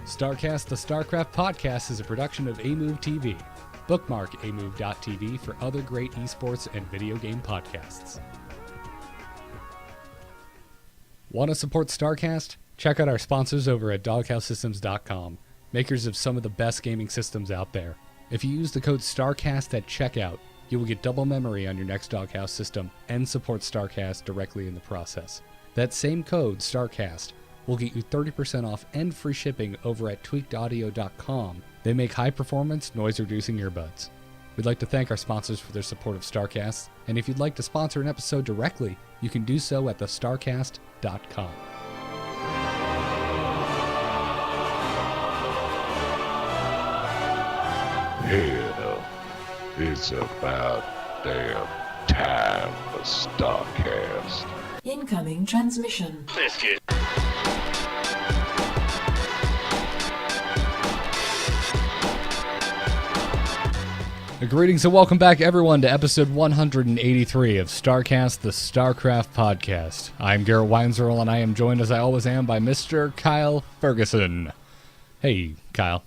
StarCast, the StarCraft podcast, is a production of aMove TV. Bookmark amove.tv for other great esports and video game podcasts. Want to support StarCast? Check out our sponsors over at doghousesystems.com, makers of some of the best gaming systems out there. If you use the code StarCast at checkout, you will get double memory on your next Doghouse system and support StarCast directly in the process. That same code, StarCast, will get you 30% off and free shipping over at tweakedaudio.com. They make high-performance, noise-reducing earbuds. We'd like to thank our sponsors for their support of StarCast, and if you'd like to sponsor an episode directly, you can do so at thestarcast.com. Hell, it's about damn time for StarCast. Incoming transmission. Biscuit. Greetings and welcome back, everyone, to episode 183 of StarCast, the StarCraft podcast. I'm Garrett Weinzierl, and I am joined, as I always am, by Mr. Kyle Fergusson. Hey, Kyle.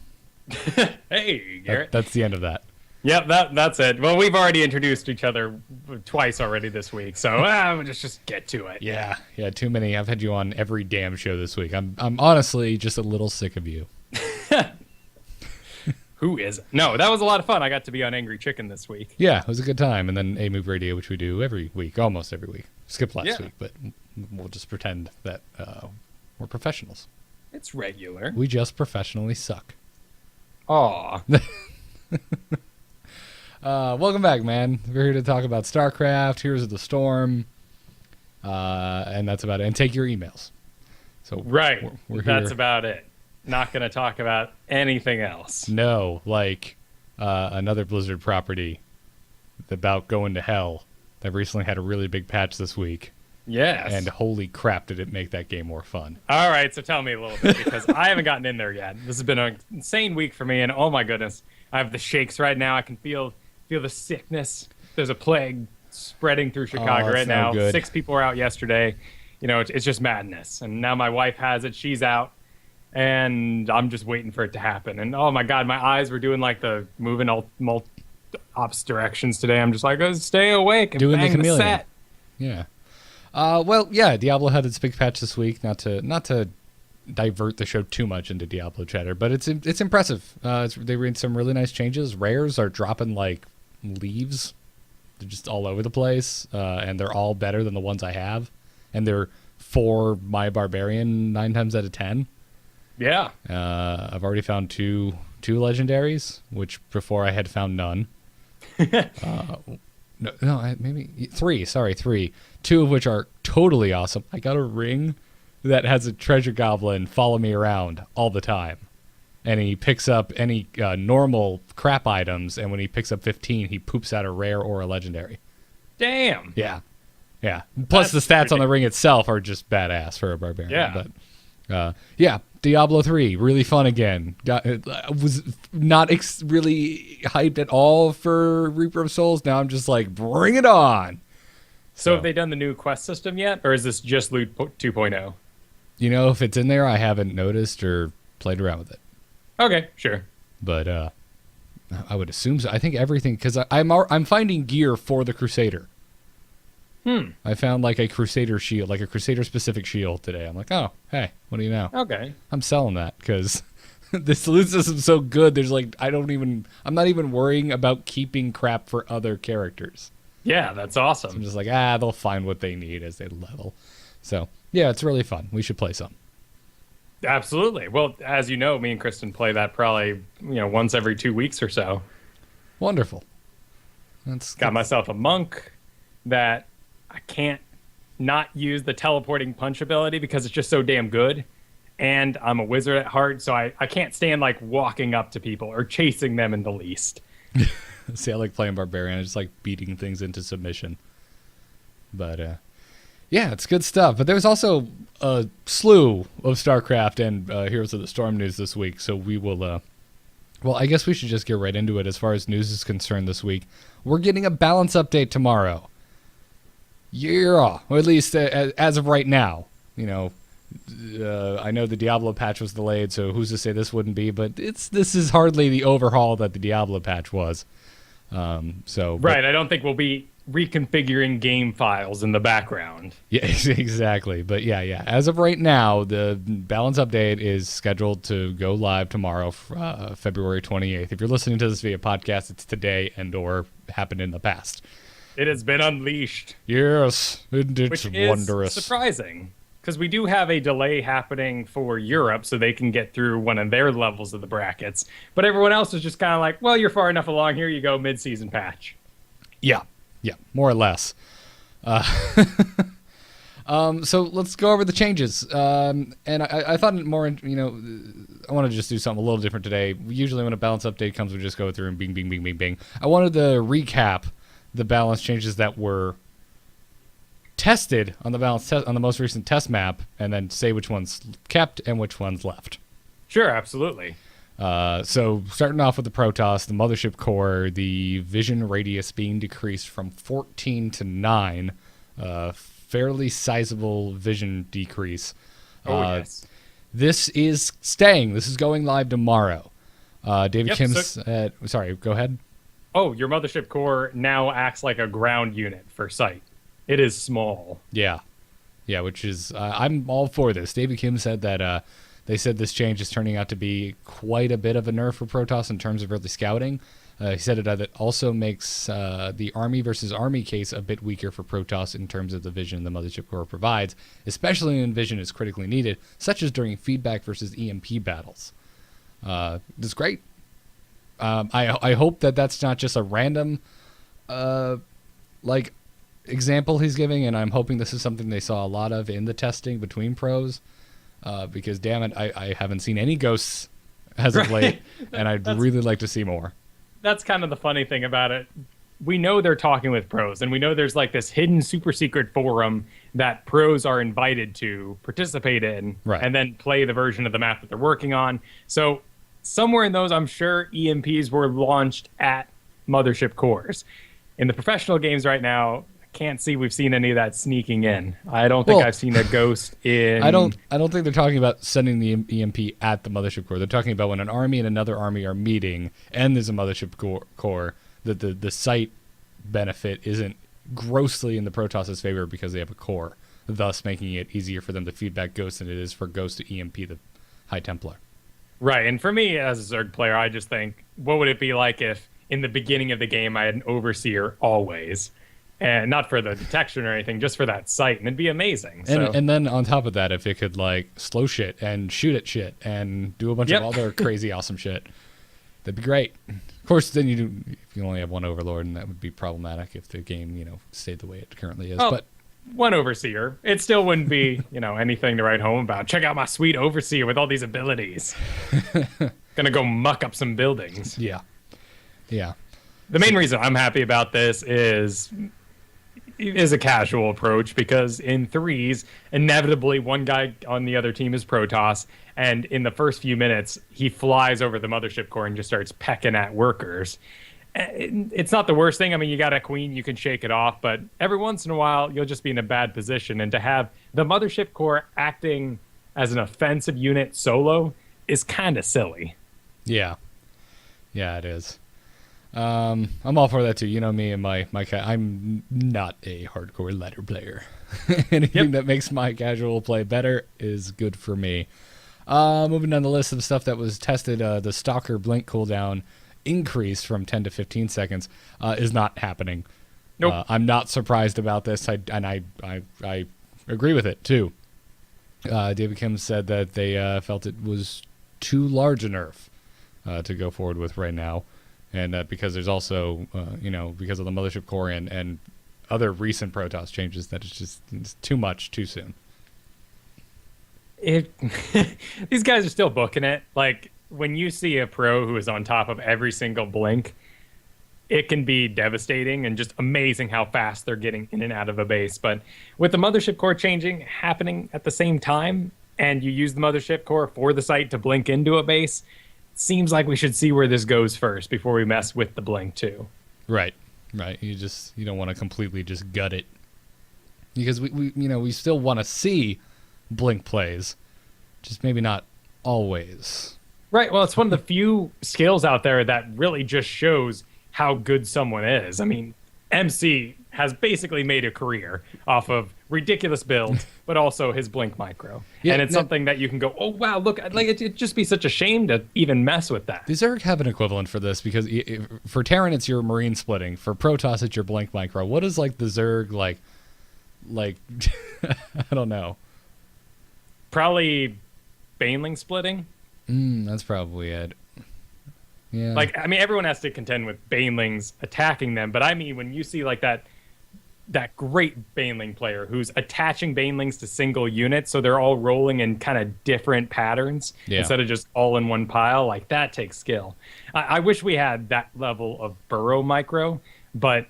Hey, Garrett. That's the end of that. Yep, that's it. Well, we've already introduced each other twice already this week, so we'll just get to it. Yeah, too many. I've had you on every damn show this week. I'm honestly just a little sick of you. Who isn't? No, that was a lot of fun. I got to be on Angry Chicken this week. Yeah, it was a good time. And then aMove Radio, which we do every week, almost every week. Skipped last week, but we'll just pretend that we're professionals. It's regular. We just professionally suck. Aw. Welcome back, man. We're here to talk about StarCraft, Heroes of the Storm, and that's about it. And take your emails. So right. We're that's here. about it. Not going to talk about anything else. No, like another Blizzard property about going to hell that recently had a really big patch this week. Yes. And holy crap, did it make that game more fun. All right, so tell me a little bit, because I haven't gotten in there yet. This has been an insane week for me, and oh my goodness, I have the shakes right now. I can feel the sickness. There's a plague spreading through Chicago right now. Good. 6 people were out yesterday. You know, it's just madness. And now my wife has it. She's out. And I'm just waiting for it to happen. And oh my God, my eyes were doing like the moving all opposite directions today. I'm just like, oh, stay awake and doing bang the chameleon. set. Yeah. Well, yeah, Diablo had its big patch this week. Not to divert the show too much into Diablo chatter, but it's impressive. They made some really nice changes. Rares are dropping like leaves. They're just all over the place, and they're all better than the ones I have. And they're for my barbarian 9 times out of 10. Yeah. I've already found two legendaries, which before I had found none. Maybe 3. Sorry, 3. 2 of which are totally awesome. I got a ring that has a treasure goblin follow me around all the time, and he picks up any normal crap items. And when he picks up 15, he poops out a rare or a legendary. Damn. Yeah. Plus, the stats on the ring itself are just badass for a barbarian. Yeah. But Diablo 3, really fun again. Was not really hyped at all for Reaper of Souls. Now I'm just like, bring it on. So have they done the new quest system yet? Or is this just Loot 2.0? You know, if it's in there, I haven't noticed or played around with it. Okay, sure. But I would assume so. I think everything, because I'm finding gear for the Crusader. I found like a Crusader shield, like a Crusader-specific shield today. I'm like, oh, hey, what do you know? Okay. I'm selling that because this loot system's so good. There's like, I'm not even worrying about keeping crap for other characters. Yeah, that's awesome. So I'm just like, they'll find what they need as they level. So, yeah, it's really fun. We should play some. Absolutely. Well, as you know, me and Kristen play that probably, once every 2 weeks or so. Wonderful. Got myself a monk that I can't not use the teleporting punch ability because it's just so damn good. And I'm a wizard at heart, so I can't stand like walking up to people or chasing them in the least. See, I like playing barbarian. I just like beating things into submission. But yeah, it's good stuff. But there was also a slew of StarCraft and Heroes of the Storm news this week. So we will, well, I guess we should just get right into it as far as news is concerned this week. We're getting a balance update tomorrow. Yeah, or at least as of right now. I know the Diablo patch was delayed, so who's to say this wouldn't be? But this is hardly the overhaul that the Diablo patch was. Right, I don't think we'll be reconfiguring game files in the background. Yeah, exactly. But yeah. As of right now, the balance update is scheduled to go live tomorrow, February 28th. If you're listening to this via podcast, it's today and/or happened in the past. It has been unleashed. Yes, it's which is wondrous. Surprising, because we do have a delay happening for Europe, so they can get through one of their levels of the brackets. But everyone else is just kind of like, well, you're far enough along. Here you go, mid-season patch. Yeah, more or less. So let's go over the changes. And I thought more, I want to just do something a little different today. Usually when a balance update comes, we just go through and bing, bing, bing, bing, bing. I wanted to recap the balance changes that were tested on the balance on the most recent test map, and then say which ones kept and which ones left. Sure, absolutely. So starting off with the Protoss, the mothership core, the vision radius being decreased from 14 to 9, fairly sizable vision decrease. Yes. This is staying. This is going live tomorrow. David Kim said, sorry, go ahead. Oh, your mothership core now acts like a ground unit for sight. It is small. Yeah, which is, I'm all for this. David Kim said that they said this change is turning out to be quite a bit of a nerf for Protoss in terms of early scouting. He said it also makes the Army versus Army case a bit weaker for Protoss in terms of the vision the mothership core provides, especially when vision is critically needed, such as during feedback versus EMP battles. It's great. I hope that that's not just a random example he's giving, and I'm hoping this is something they saw a lot of in the testing between pros, because damn it, I haven't seen any ghosts as of late, and I'd really like to see more. That's kind of the funny thing about it. We know they're talking with pros, and we know there's like this hidden super secret forum that pros are invited to participate in, and then play the version of the map that they're working on. So somewhere in those, I'm sure EMPs were launched at mothership cores. In the professional games right now, can't see we've seen any of that sneaking in. I don't think I've seen a ghost in. I don't think they're talking about sending the EMP at the mothership core. They're talking about when an army and another army are meeting, and there's a mothership core. That the sight benefit isn't grossly in the Protoss's favor because they have a core, thus making it easier for them to feedback ghosts than it is for ghosts to EMP the High Templar. Right, and for me as a Zerg player, I just think, what would it be like if in the beginning of the game I had an overseer always? And not for the detection or anything, just for that sight, and it'd be amazing. And then on top of that, if it could like slow shit and shoot at shit and do a bunch of other crazy awesome shit, that'd be great. Of course, then if you only have one overlord, and that would be problematic if the game stayed the way it currently is. But one overseer, it still wouldn't be anything to write home about. Check out my sweet overseer with all these abilities. Gonna go muck up some buildings. Yeah. The main reason I'm happy about this is a casual approach, because in threes, inevitably one guy on the other team is Protoss, and in the first few minutes, he flies over the mothership core and just starts pecking at workers. It's not the worst thing. I mean, you got a queen, you can shake it off, but every once in a while, you'll just be in a bad position, and to have the mothership core acting as an offensive unit solo is kind of silly. Yeah, it is. I'm all for that too. You know me and my I'm not a hardcore ladder player. Anything that makes my casual play better is good for me. Moving down the list of stuff that was tested, the Stalker blink cooldown increase from 10 to 15 seconds is not happening. Nope. I'm not surprised about this. I agree with it too. David Kim said that they felt it was too large a nerf to go forward with right now. And because there's also, because of the mothership core and other recent Protoss changes, that it's too much too soon. These guys are still booking it. Like, when you see a pro who is on top of every single blink, it can be devastating and just amazing how fast they're getting in and out of a base. But with the mothership core happening at the same time, and you use the mothership core for the sight to blink into a base, seems like we should see where this goes first before we mess with the blink too. Right. You don't want to completely just gut it, because we still want to see blink plays. Just maybe not always. Right. Well, it's one of the few skills out there that really just shows how good someone is. I mean, MC has basically made a career off of ridiculous builds, but also his blink micro. Yeah, and it's something that you can go, oh, wow, look, like it'd just be such a shame to even mess with that. Does Zerg have an equivalent for this? Because for Terran, it's your marine splitting. For Protoss, it's your blink micro. What is like the Zerg like I don't know. Probably Baneling splitting. That's probably it. Yeah. Like, I mean, everyone has to contend with Banelings attacking them, but I mean, when you see like that great Baneling player who's attaching Banelings to single units, so they're all rolling in kind of different patterns instead of just all in one pile, like that takes skill. I wish we had that level of burrow micro, but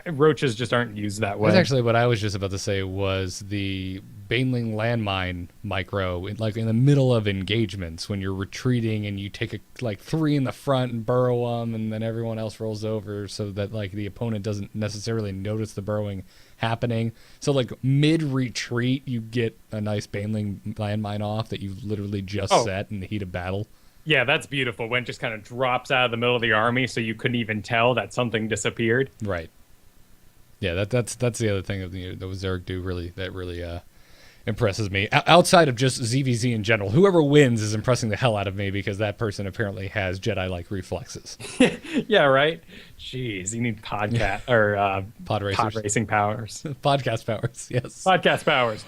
roaches just aren't used that way. That's actually what I was just about to say, was the Baneling landmine micro, like in the middle of engagements when you're retreating and you take like 3 in the front and burrow them, and then everyone else rolls over so that like the opponent doesn't necessarily notice the burrowing happening. So like mid retreat, you get a nice Baneling landmine off that you literally just set in the heat of battle. Yeah, that's beautiful when it just kind of drops out of the middle of the army, so you couldn't even tell that something disappeared. Right. Yeah, that's the other thing that Zerg do really impresses me. Outside of just ZVZ in general, whoever wins is impressing the hell out of me because that person apparently has Jedi-like reflexes. Yeah, right. Jeez, you need pod racing powers. Podcast powers, yes. Podcast powers.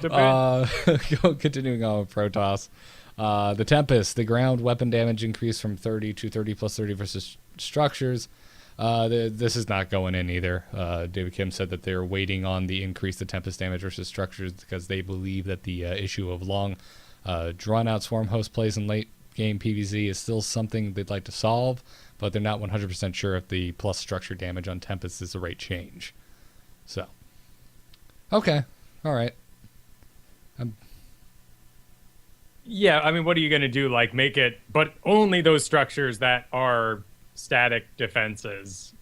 Continuing on with Protoss. The Tempest, the ground weapon damage increased from 30 to 30 plus 30 versus structures. This is not going in either. David Kim said that they're waiting on the increase the Tempest damage versus structures because they believe that the issue of long, drawn-out swarm host plays in late-game PvZ is still something they'd like to solve, but they're not 100% sure if the plus structure damage on Tempest is the right change. So, okay, all right. Yeah, I mean, what are you going to do? Like, make it, but only those structures that are static defenses,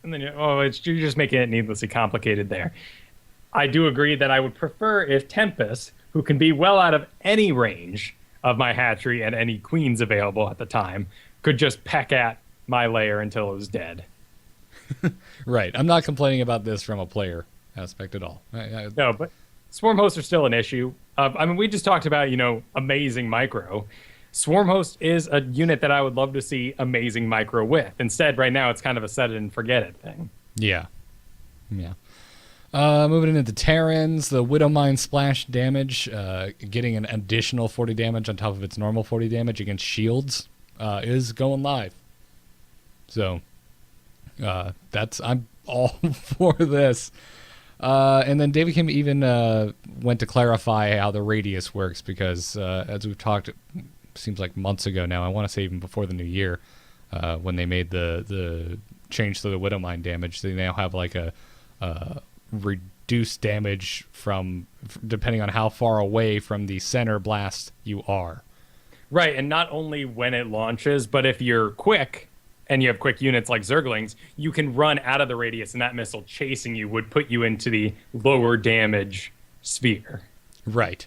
and then you're just making it needlessly complicated there. I do agree that I would prefer if Tempest, who can be well out of any range of my hatchery and any queens available at the time, could just peck at my lair until it was dead. Right. I'm not complaining about this from a player aspect at all. No, but swarm hosts are still an issue. I mean, we just talked about, amazing micro. Swarm host is a unit that I would love to see amazing micro with. Instead, right now, it's kind of a set it and forget it thing. Yeah. Moving into the Terrans, the Widowmine splash damage, getting an additional 40 damage on top of its normal 40 damage against shields, is going live. So, I'm all for this. And then David Kim even went to clarify how the radius works because, as we've talked, seems like months ago now, I want to say even before the new year, when they made the change to the Widowmine damage, they now have like a reduced damage from depending on how far away from the center blast you are. Right, and not only when it launches, but if you're quick and you have quick units like Zerglings, you can run out of the radius, and that missile chasing you would put you into the lower damage sphere. Right.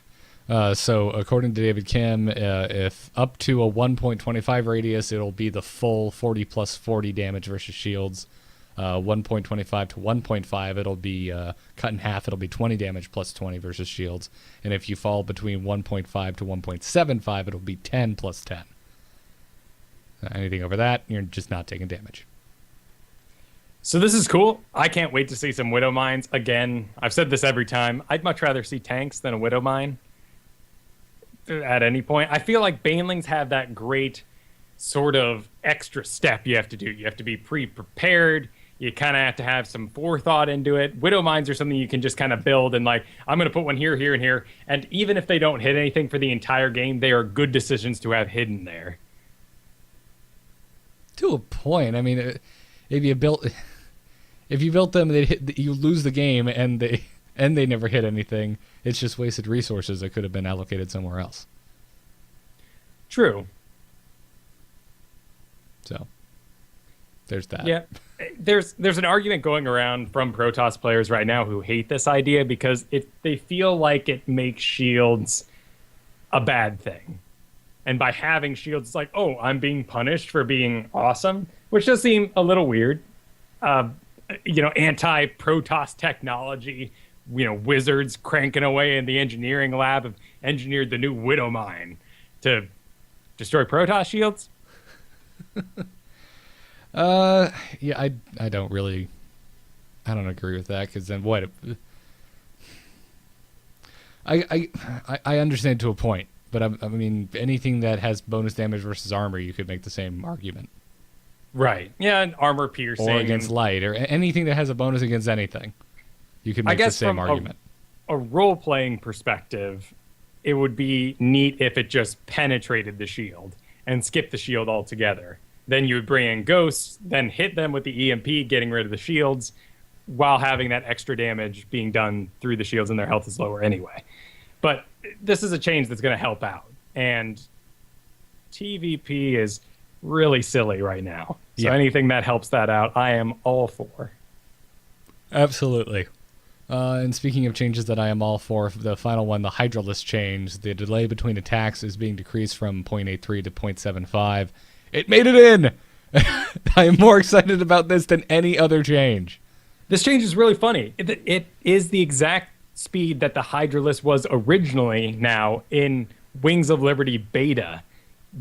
So according to David Kim, if up to a 1.25 radius, it'll be the full 40 plus 40 damage versus shields. 1.25 to 1.5, it'll be cut in half. It'll be 20 damage plus 20 versus shields. And if you fall between 1.5 to 1.75, it'll be 10 plus 10. Anything over that, you're just not taking damage. So this is cool. I can't wait to see some Widow Mines. Again, I've said this every time. I'd much rather see tanks than a Widow Mine at any point. I feel like Banelings have that great sort of extra step you have to do. You have to be pre-prepared. You kind of have to have some forethought into it. Widow Mines are something you can just kind of build and like, I'm going to put one here, here, and here. And even if they don't hit anything for the entire game, they are good decisions to have hidden there. To a point. I mean, if you built them, you lose the game, and they never hit anything. It's just wasted resources that could have been allocated somewhere else. True. So there's that. Yeah, there's an argument going around from Protoss players right now who hate this idea because they feel like it makes shields a bad thing. And by having shields, it's like, oh, I'm being punished for being awesome, which does seem a little weird. Anti-Protoss technology, wizards cranking away in the engineering lab have engineered the new Widow Mine to destroy Protoss shields. Yeah, I don't agree with that, because then what? I understand to a point, but I mean, anything that has bonus damage versus armor, you could make the same argument. Right. Yeah, and armor piercing. Or against light, or anything that has a bonus against anything. You could make the same argument. A role-playing perspective, it would be neat if it just penetrated the shield and skipped the shield altogether. Then you would bring in ghosts, then hit them with the EMP, getting rid of the shields, while having that extra damage being done through the shields, and their health is lower anyway. But this is a change that's going to help out. And TVP is really silly right now. So anything that helps that out, I am all for. Absolutely. And speaking of changes that I am all for, the final one, the Hydras change, the delay between attacks is being decreased from 0.83 to 0.75. It made it in! I am more excited about this than any other change. This change is really funny. It is the exact speed that the Hydras was originally now in Wings of Liberty beta.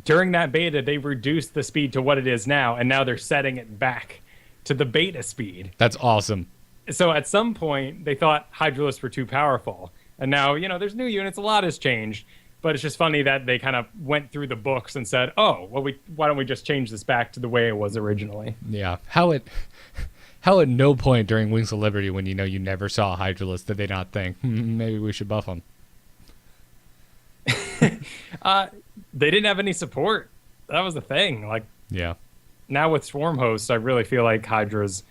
During that beta, they reduced the speed to what it is now, and now they're setting it back to the beta speed. That's awesome. So at some point, they thought Hydras were too powerful. And now, there's new units, a lot has changed. But it's just funny that they kind of went through the books and said, oh, well, why don't we just change this back to the way it was originally? Yeah. How at no point during Wings of Liberty, when you never saw a Hydras, did they not think, maybe we should buff them? They didn't have any support. That was the thing. Yeah. Now with Swarm Hosts, I really feel like Hydras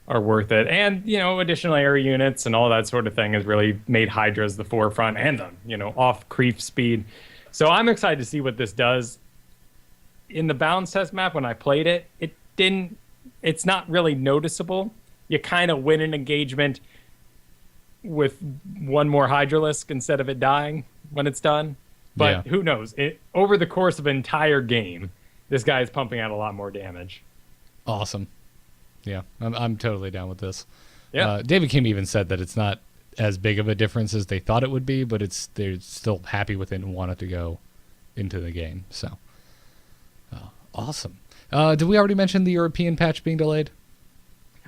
are worth it. And, additional air units and all that sort of thing has really made Hydras the forefront and the, off creep speed. So I'm excited to see what this does. In the balance test map, when I played it, it's not really noticeable. You kind of win an engagement with one more Hydralisk instead of it dying when it's done. But who knows? Over the course of an entire game, this guy is pumping out a lot more damage. Awesome. Yeah, I'm totally down with this. Yeah. David Kim even said that it's not as big of a difference as they thought it would be, but they're still happy with it and want it to go into the game. So, awesome. Did we already mention the European patch being delayed?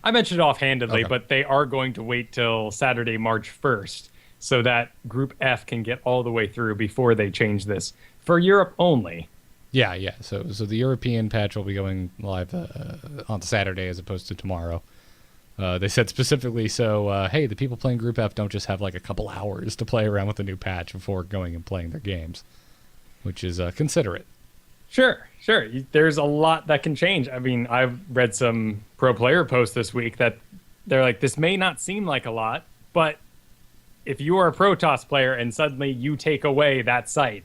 I mentioned it offhandedly, Okay. but they are going to wait till Saturday, March 1st, so that Group F can get all the way through before they change this for Europe only. Yeah. So the European patch will be going live on Saturday as opposed to tomorrow. They said specifically so, hey, the people playing Group F don't just have like a couple hours to play around with the new patch before going and playing their games, which is considerate. Sure. There's a lot that can change. I mean, I've read some pro player posts this week that they're like, this may not seem like a lot, but if you are a Protoss player and suddenly you take away that site,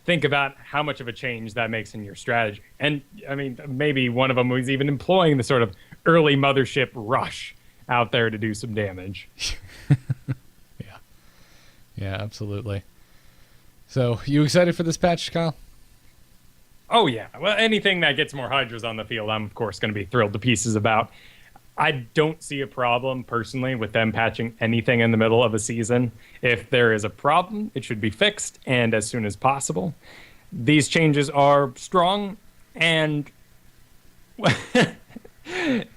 think about how much of a change that makes in your strategy. And, I mean, maybe one of them was even employing the sort of early mothership rush out there to do some damage. Yeah, absolutely. So, you excited for this patch, Kyle? Oh, yeah. Well, anything that gets more Hydras on the field, I'm, of course, going to be thrilled to pieces about. I don't see a problem, personally, with them patching anything in the middle of a season. If there is a problem, it should be fixed, and as soon as possible. These changes are strong, and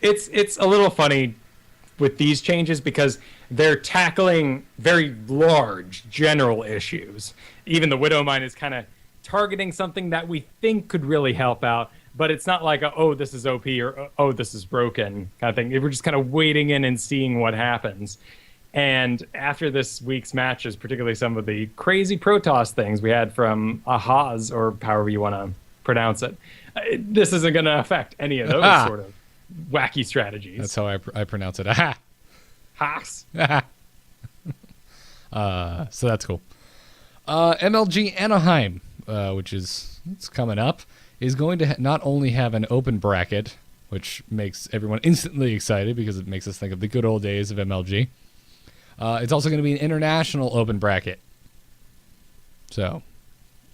it's a little funny with these changes because they're tackling very large general issues. Even the Widow Mine is kind of targeting something that we think could really help out, but it's not like oh, this is OP or oh, this is broken kind of thing. We're just kind of waiting in and seeing what happens. And after this week's matches, particularly some of the crazy Protoss things we had from Ahaz, or however you want to pronounce it, this isn't going to affect any of those sort of wacky strategies. That's how I pronounce it. Aha! Haas. So that's cool. MLG Anaheim, which is it's coming up, is going to not only have an open bracket, which makes everyone instantly excited because it makes us think of the good old days of MLG. It's also going to be an international open bracket. So,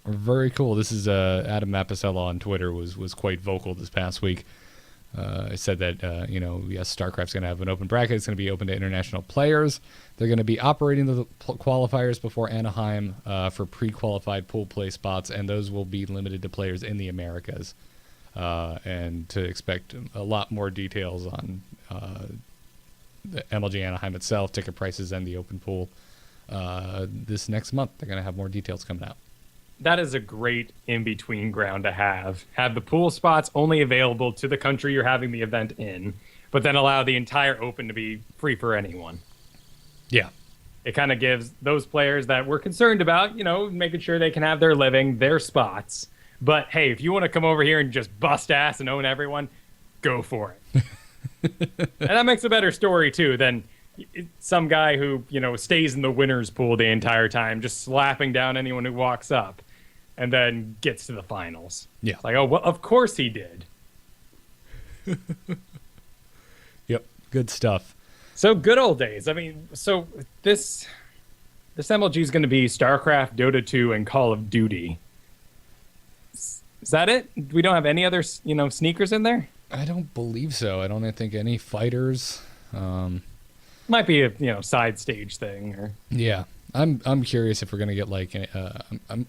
Very cool. This is Adam Mapasella on Twitter was quite vocal this past week. I said that, yes, StarCraft's going to have an open bracket. It's going to be open to international players. They're going to be operating the qualifiers before Anaheim for pre-qualified pool play spots, and those will be limited to players in the Americas. And to expect a lot more details on the MLG Anaheim itself, ticket prices, and the open pool this next month. They're going to have more details coming out. That is a great in-between ground to have. Have the pool spots only available to the country you're having the event in, but then allow the entire open to be free for anyone. Yeah. It kind of gives those players that we're concerned about, making sure they can have their living, their spots. But, hey, if you want to come over here and just bust ass and own everyone, go for it. And that makes a better story, too, than some guy who, stays in the winner's pool the entire time, just slapping down anyone who walks up and then gets to the finals. Yeah. It's like, oh, well, of course he did. Yep. Good stuff. So good old days. I mean, so this MLG is going to be StarCraft, Dota 2, and Call of Duty. Is that it? We don't have any other, sneakers in there? I don't believe so. I don't think any fighters. Might be a side stage thing. Or Yeah. I'm curious if we're going to get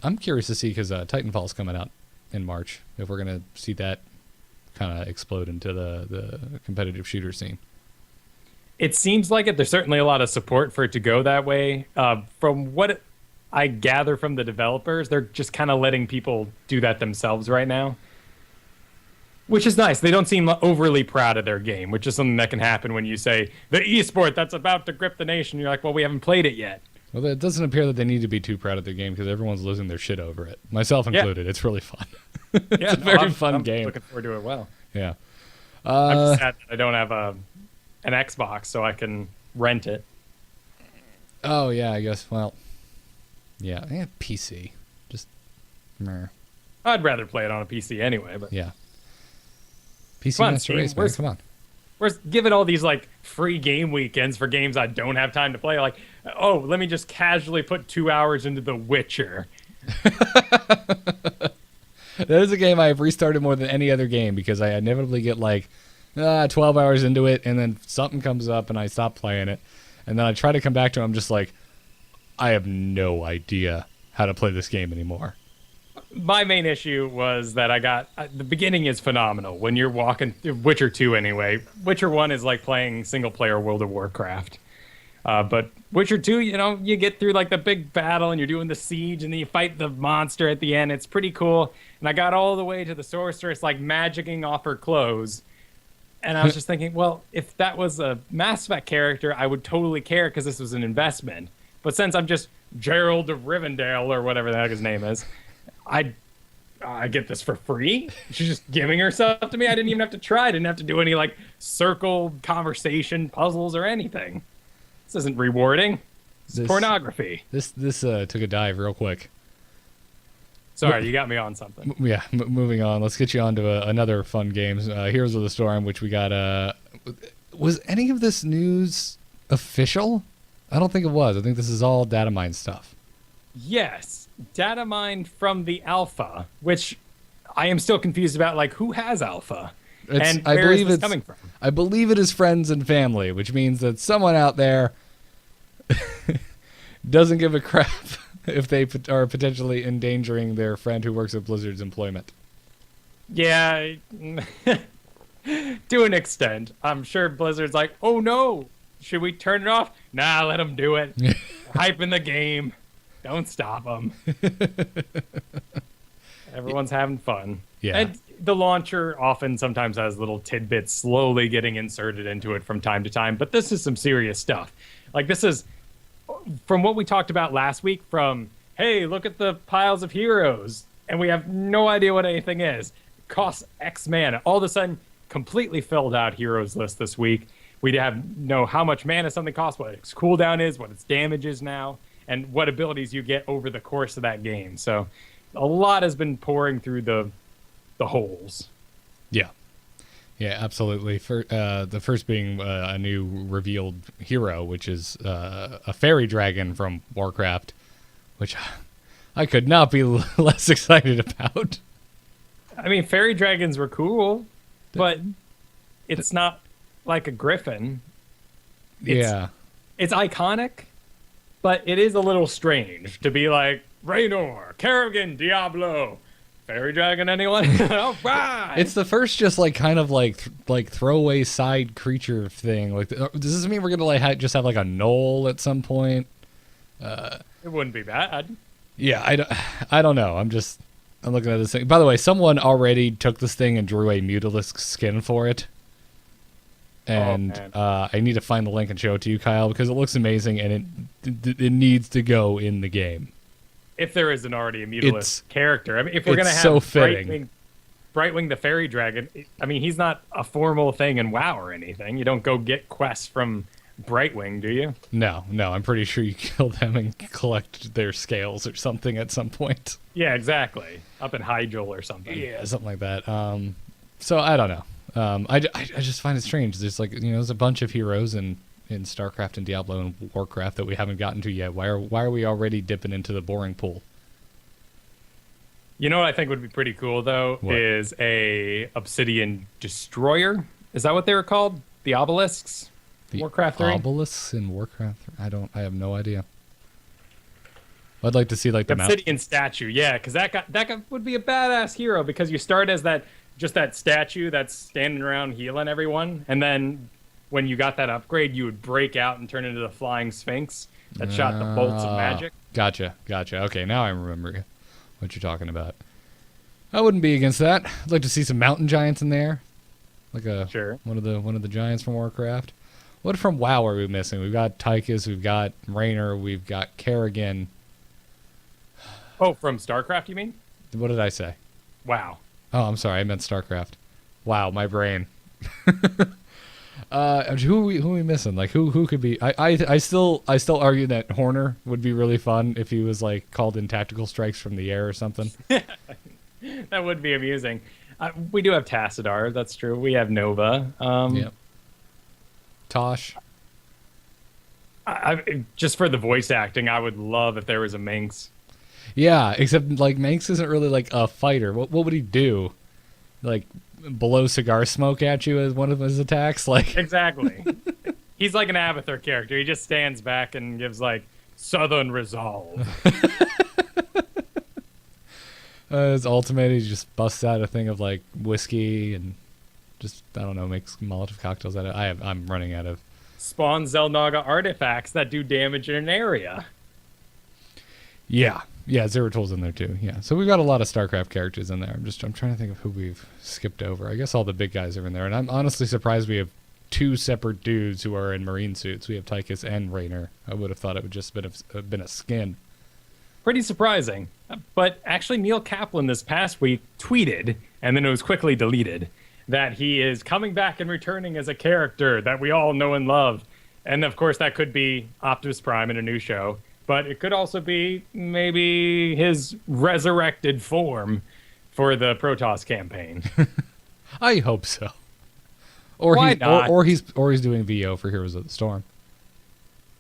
I'm curious to see because Titanfall's coming out in March. If we're going to see that kind of explode into the competitive shooter scene. It seems like it. There's certainly a lot of support for it to go that way. From what I gather from the developers, they're just kind of letting people do that themselves right now. Which is nice. They don't seem overly proud of their game, which is something that can happen when you say, the esport that's about to grip the nation. You're like, well, we haven't played it yet. Well, it doesn't appear that they need to be too proud of their game because everyone's losing their shit over it, myself included. Yeah. It's really fun. It's a very fun game. I'm looking forward to it. Well, yeah. I'm just sad that I don't have an Xbox so I can rent it. Oh yeah, I guess. Well, yeah, PC. Just, meh. I'd rather play it on a PC anyway. But yeah. PC Master Race, man. Come on. We're giving all these free game weekends for games I don't have time to play. Like, oh, let me just casually put 2 hours into The Witcher. That is a game I've restarted more than any other game because I inevitably get 12 hours into it and then something comes up and I stop playing it. And then I try to come back to it. I'm just like, I have no idea how to play this game anymore. My main issue was that the beginning is phenomenal when you're walking Witcher 2 anyway. Witcher 1 is like playing single player World of Warcraft. But Witcher 2, you get through the big battle and you're doing the siege and then you fight the monster at the end. It's pretty cool. And I got all the way to the sorceress magicking off her clothes. And I was just thinking, well, if that was a Mass Effect character, I would totally care because this was an investment. But since I'm just Gerald of Rivendell or whatever the heck his name is, I get this for free? She's just giving herself to me? I didn't even have to try. I didn't have to do any circle conversation puzzles or anything. This isn't rewarding. This is pornography. This took a dive real quick. Sorry, you got me on something. Yeah, moving on. Let's get you on to another fun game. Heroes of the Storm, which we got... was any of this news official? I don't think it was. I think this is all data mine stuff. Yes. Data mined from the alpha, which I am still confused about, who has alpha? And where is this coming from? I believe it is friends and family, which means that someone out there doesn't give a crap if they are potentially endangering their friend who works at Blizzard's employment. Yeah, to an extent. I'm sure Blizzard's like, oh no, should we turn it off? Nah, let them do it. Hyping the game. Don't stop them. Everyone's having fun. Yeah. And the launcher often sometimes has little tidbits slowly getting inserted into it from time to time. But this is some serious stuff. This is, from what we talked about last week, from, hey, look at the piles of heroes. And we have no idea what anything is. Costs X mana. All of a sudden, completely filled out heroes list this week. We know how much mana something costs, what its cooldown is, what its damage is now, and what abilities you get over the course of that game. So a lot has been pouring through the holes. Yeah. Yeah, absolutely. The first being a new revealed hero, which is a fairy dragon from Warcraft, which I could not be less excited about. I mean, fairy dragons were cool, but it's not like a griffin. It's iconic, but it is a little strange to be like, Raynor, Kerrigan, Diablo, fairy dragon, anyone? All right. It's the first just like kind of like throwaway side creature thing. Like, does this mean we're gonna like just have like a knoll at some point? It wouldn't be bad. Yeah, I don't know. I'm looking at this thing. By the way, someone already took this thing and drew a Mutalisk skin for it. And I need to find the link and show it to you, Kyle, because it looks amazing and it needs to go in the game. If there isn't already a Mutalisk character. I mean, if we're going to have so fitting. Brightwing the fairy dragon, I mean, he's not a formal thing in WoW or anything. You don't go get quests from Brightwing, do you? No. I'm pretty sure you kill them and collect their scales or something at some point. Yeah, exactly. Up in Hydras or something. Yeah, something like that. So I don't know. I just find it strange. There's like, there's a bunch of heroes in StarCraft and Diablo and Warcraft that we haven't gotten to yet. Why are we already dipping into the boring pool? You know what I think would be pretty cool though is a Obsidian Destroyer. Is that what they were called? The obelisks? The Warcraft 3? Obelisks in Warcraft 3? I have no idea. I'd like to see like the Obsidian statue, yeah, because that guy would be a badass hero because you start as that statue that's standing around healing everyone, and then when you got that upgrade, you would break out and turn into the flying sphinx that shot the bolts of magic. Gotcha. Okay, now I remember what you're talking about. I wouldn't be against that. I'd like to see some mountain giants in there, like one of the giants from Warcraft. What from WoW are we missing? We've got Tychus, we've got Raynor, we've got Kerrigan. Oh, from StarCraft, you mean? What did I say? WoW. Oh, I'm sorry. I meant StarCraft. Wow, my brain. Who are we missing? Like who could be? I still argue that Horner would be really fun if he was like called in tactical strikes from the air or something. That would be amusing. We do have Tassadar. That's true. We have Nova. Yep. Tosh. Just for the voice acting, I would love if there was a Minx. Yeah, except like Manx isn't really like a fighter. What would he do? Like blow cigar smoke at you as one of his attacks? Like exactly. He's like an Abathur character. He just stands back and gives like Southern resolve. His ultimate, he just busts out a thing of like whiskey and just I don't know, makes Molotov cocktails out of it. I'm running out of spawn Zelnaga artifacts that do damage in an area. Yeah, Zeratul in there too. Yeah, so we've got a lot of StarCraft characters in there. I'm trying to think of who we've skipped over. I guess all the big guys are in there, and I'm honestly surprised we have two separate dudes who are in marine suits. We have Tychus and Raynor. I would have thought it would just been a skin. Pretty surprising, but actually Neil Kaplan this past week tweeted, and then it was quickly deleted, that he is coming back and returning as a character that we all know and love, and of course that could be Optimus Prime in a new show. But it could also be maybe his resurrected form for the Protoss campaign. I hope so. Or he's doing VO for Heroes of the Storm.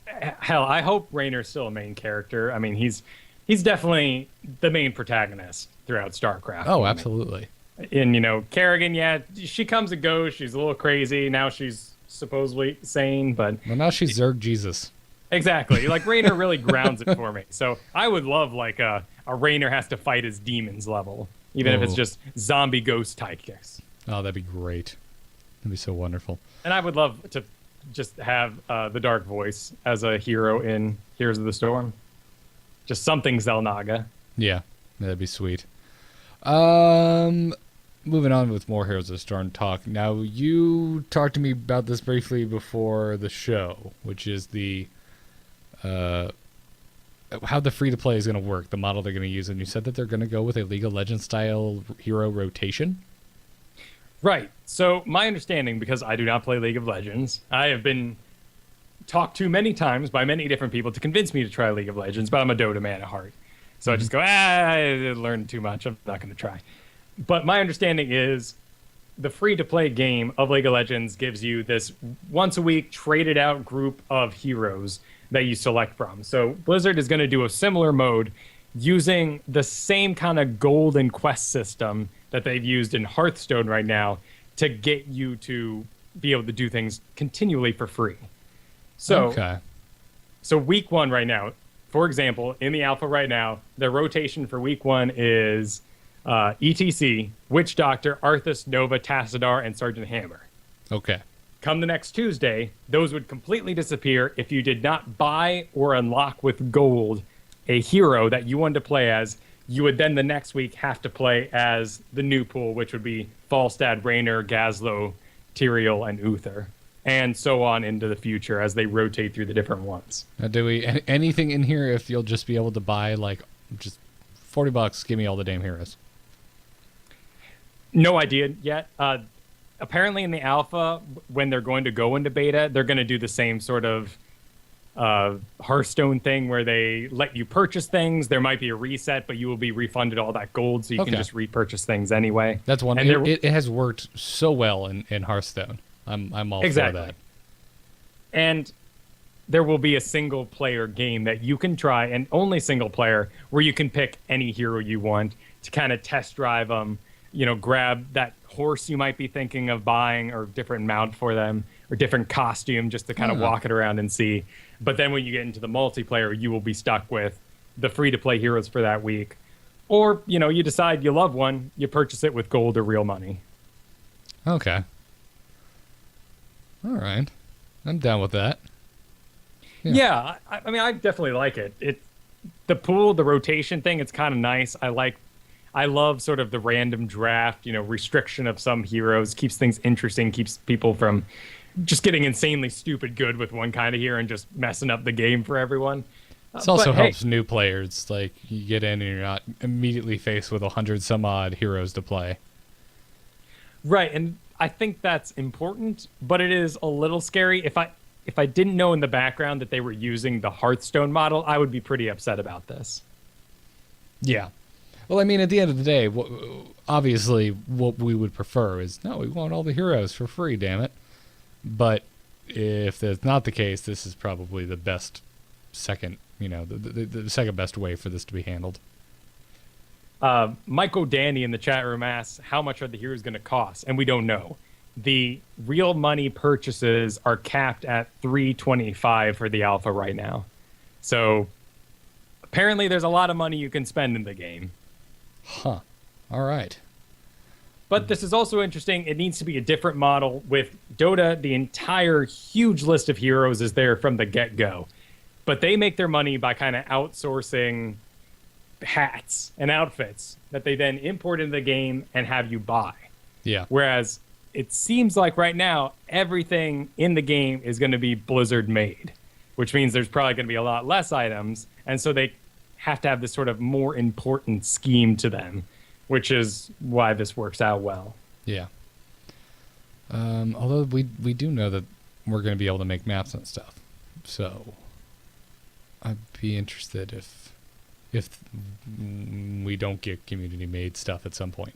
Hell, I hope Raynor's still a main character. I mean, he's definitely the main protagonist throughout StarCraft. Oh, absolutely. And Kerrigan, yeah, she comes and goes. She's a little crazy now. She's supposedly sane, but now she's Zerg Jesus. Exactly. Like Raynor really grounds it for me. So I would love like a Raynor has to fight his demons level, even if it's just zombie ghost Tychus. Oh, that'd be great. That'd be so wonderful. And I would love to just have the Dark Voice as a hero in Heroes of the Storm. Just something Zelnaga. Yeah, that'd be sweet. Moving on with more Heroes of the Storm talk. Now, you talked to me about this briefly before the show, which is the how the free-to-play is going to work, the model they're going to use, and you said that they're going to go with a League of Legends-style hero rotation? Right. So my understanding, because I do not play League of Legends, I have been talked to many times by many different people to convince me to try League of Legends, but I'm a Dota man at heart. So I just go, I learned too much, I'm not going to try. But my understanding is the free-to-play game of League of Legends gives you this once-a-week traded-out group of heroes that you select from. So Blizzard is going to do a similar mode using the same kind of gold and quest system that they've used in Hearthstone right now to get you to be able to do things continually for free. So week 1 right now, for example, in the alpha right now, the rotation for week 1 is ETC, Witch Doctor, Arthas, Nova, Tassadar, and Sergeant Hammer. Okay. Come the next Tuesday, those would completely disappear if you did not buy or unlock with gold a hero that you wanted to play as. You would then the next week have to play as the new pool, which would be Falstad, Raynor, Gazlo, Tyrael, and Uther, and so on into the future as they rotate through the different ones. Do we anything in here if you'll just be able to buy like just $40, give me all the damn heroes? No idea yet. Apparently in the alpha, when they're going to go into beta, they're going to do the same sort of Hearthstone thing where they let you purchase things. There might be a reset, but you will be refunded all that gold, so you can just repurchase things anyway. That's one. It has worked so well in Hearthstone. I'm all for that. And there will be a single player game that you can try, and only single player, where you can pick any hero you want to kind of test drive them. Grab that horse you might be thinking of buying, or different mount for them, or different costume, just to kind of walk it around and see. But then when you get into the multiplayer, you will be stuck with the free-to-play heroes for that week. Or, you decide you love one, you purchase it with gold or real money. Okay. All right. I'm down with that. Yeah, I mean, I definitely like it. The pool, the rotation thing, it's kind of nice. I love sort of the random draft, restriction of some heroes, keeps things interesting, keeps people from just getting insanely stupid good with one kind of hero and just messing up the game for everyone. This also helps new players. Like, you get in and you're not immediately faced with 100 some odd heroes to play. Right, and I think that's important, but it is a little scary. If I didn't know in the background that they were using the Hearthstone model, I would be pretty upset about this. Yeah. Well, I mean, at the end of the day, obviously what we would prefer is, no, we want all the heroes for free, damn it. But if that's not the case, this is probably the best second, the second best way for this to be handled. Michael Danny in the chat room asks, how much are the heroes going to cost? And we don't know. The real money purchases are capped at $325 for the alpha right now. So apparently there's a lot of money you can spend in the game. Huh. All right. But this is also interesting. It needs to be a different model. With Dota, the entire huge list of heroes is there from the get-go. But they make their money by kind of outsourcing hats and outfits that they then import into the game and have you buy. Yeah. Whereas it seems like right now, everything in the game is going to be Blizzard made, which means there's probably going to be a lot less items. And so they have to have this sort of more important scheme to them, which is why this works out well. Yeah. Although we do know that we're going to be able to make maps and stuff. So I'd be interested if we don't get community-made stuff at some point.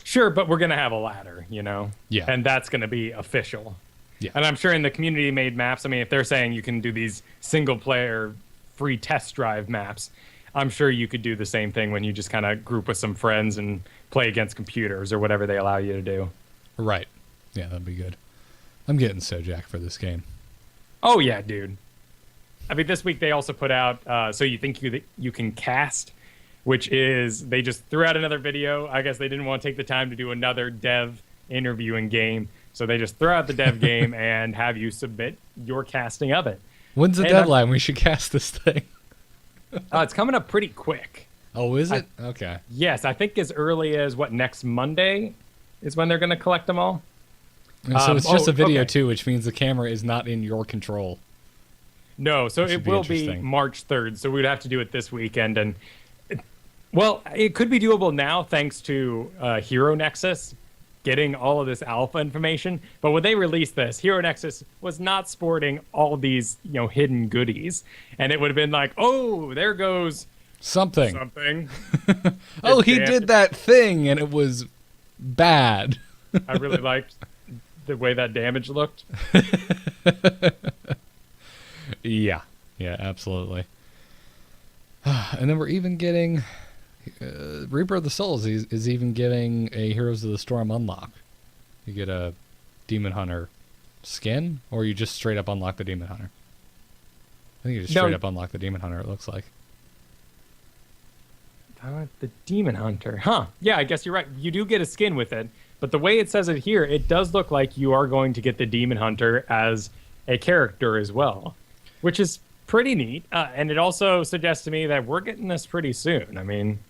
Sure, but we're going to have a ladder, Yeah. And that's going to be official. Yeah. And I'm sure in the community-made maps, I mean, if they're saying you can do these single-player free test drive maps, I'm sure you could do the same thing when you just kind of group with some friends and play against computers or whatever they allow you to do. Right. Yeah, that'd be good. I'm getting so jacked for this game. Oh, yeah, dude. I mean, this week they also put out So You Think You Can Cast, which is they just threw out another video. I guess they didn't want to take the time to do another dev interviewing game. So they just throw out the dev game and have you submit your casting of it. When's the deadline? We should cast this thing. It's coming up pretty quick. Oh, is it? Okay. Yes, I think as early as, next Monday is when they're going to collect them all. And so it's just a video, too, which means the camera is not in your control. No, so it will be March 3rd, so we'd have to do it this weekend. And it could be doable now thanks to Hero Nexus getting all of this alpha information. But when they released this, Hero Nexus was not sporting all these, hidden goodies. And it would have been like, oh, there goes something. Oh, he did that thing, and it was bad. I really liked the way that damage looked. Yeah, absolutely. And then we're even getting Reaper of the Souls is even getting a Heroes of the Storm unlock. You get a Demon Hunter skin, or you just straight up unlock the Demon Hunter. I think you just straight up unlock the Demon Hunter, it looks like. The Demon Hunter. Huh. Yeah, I guess you're right. You do get a skin with it. But the way it says it here, it does look like you are going to get the Demon Hunter as a character as well, which is pretty neat. And it also suggests to me that we're getting this pretty soon. I mean,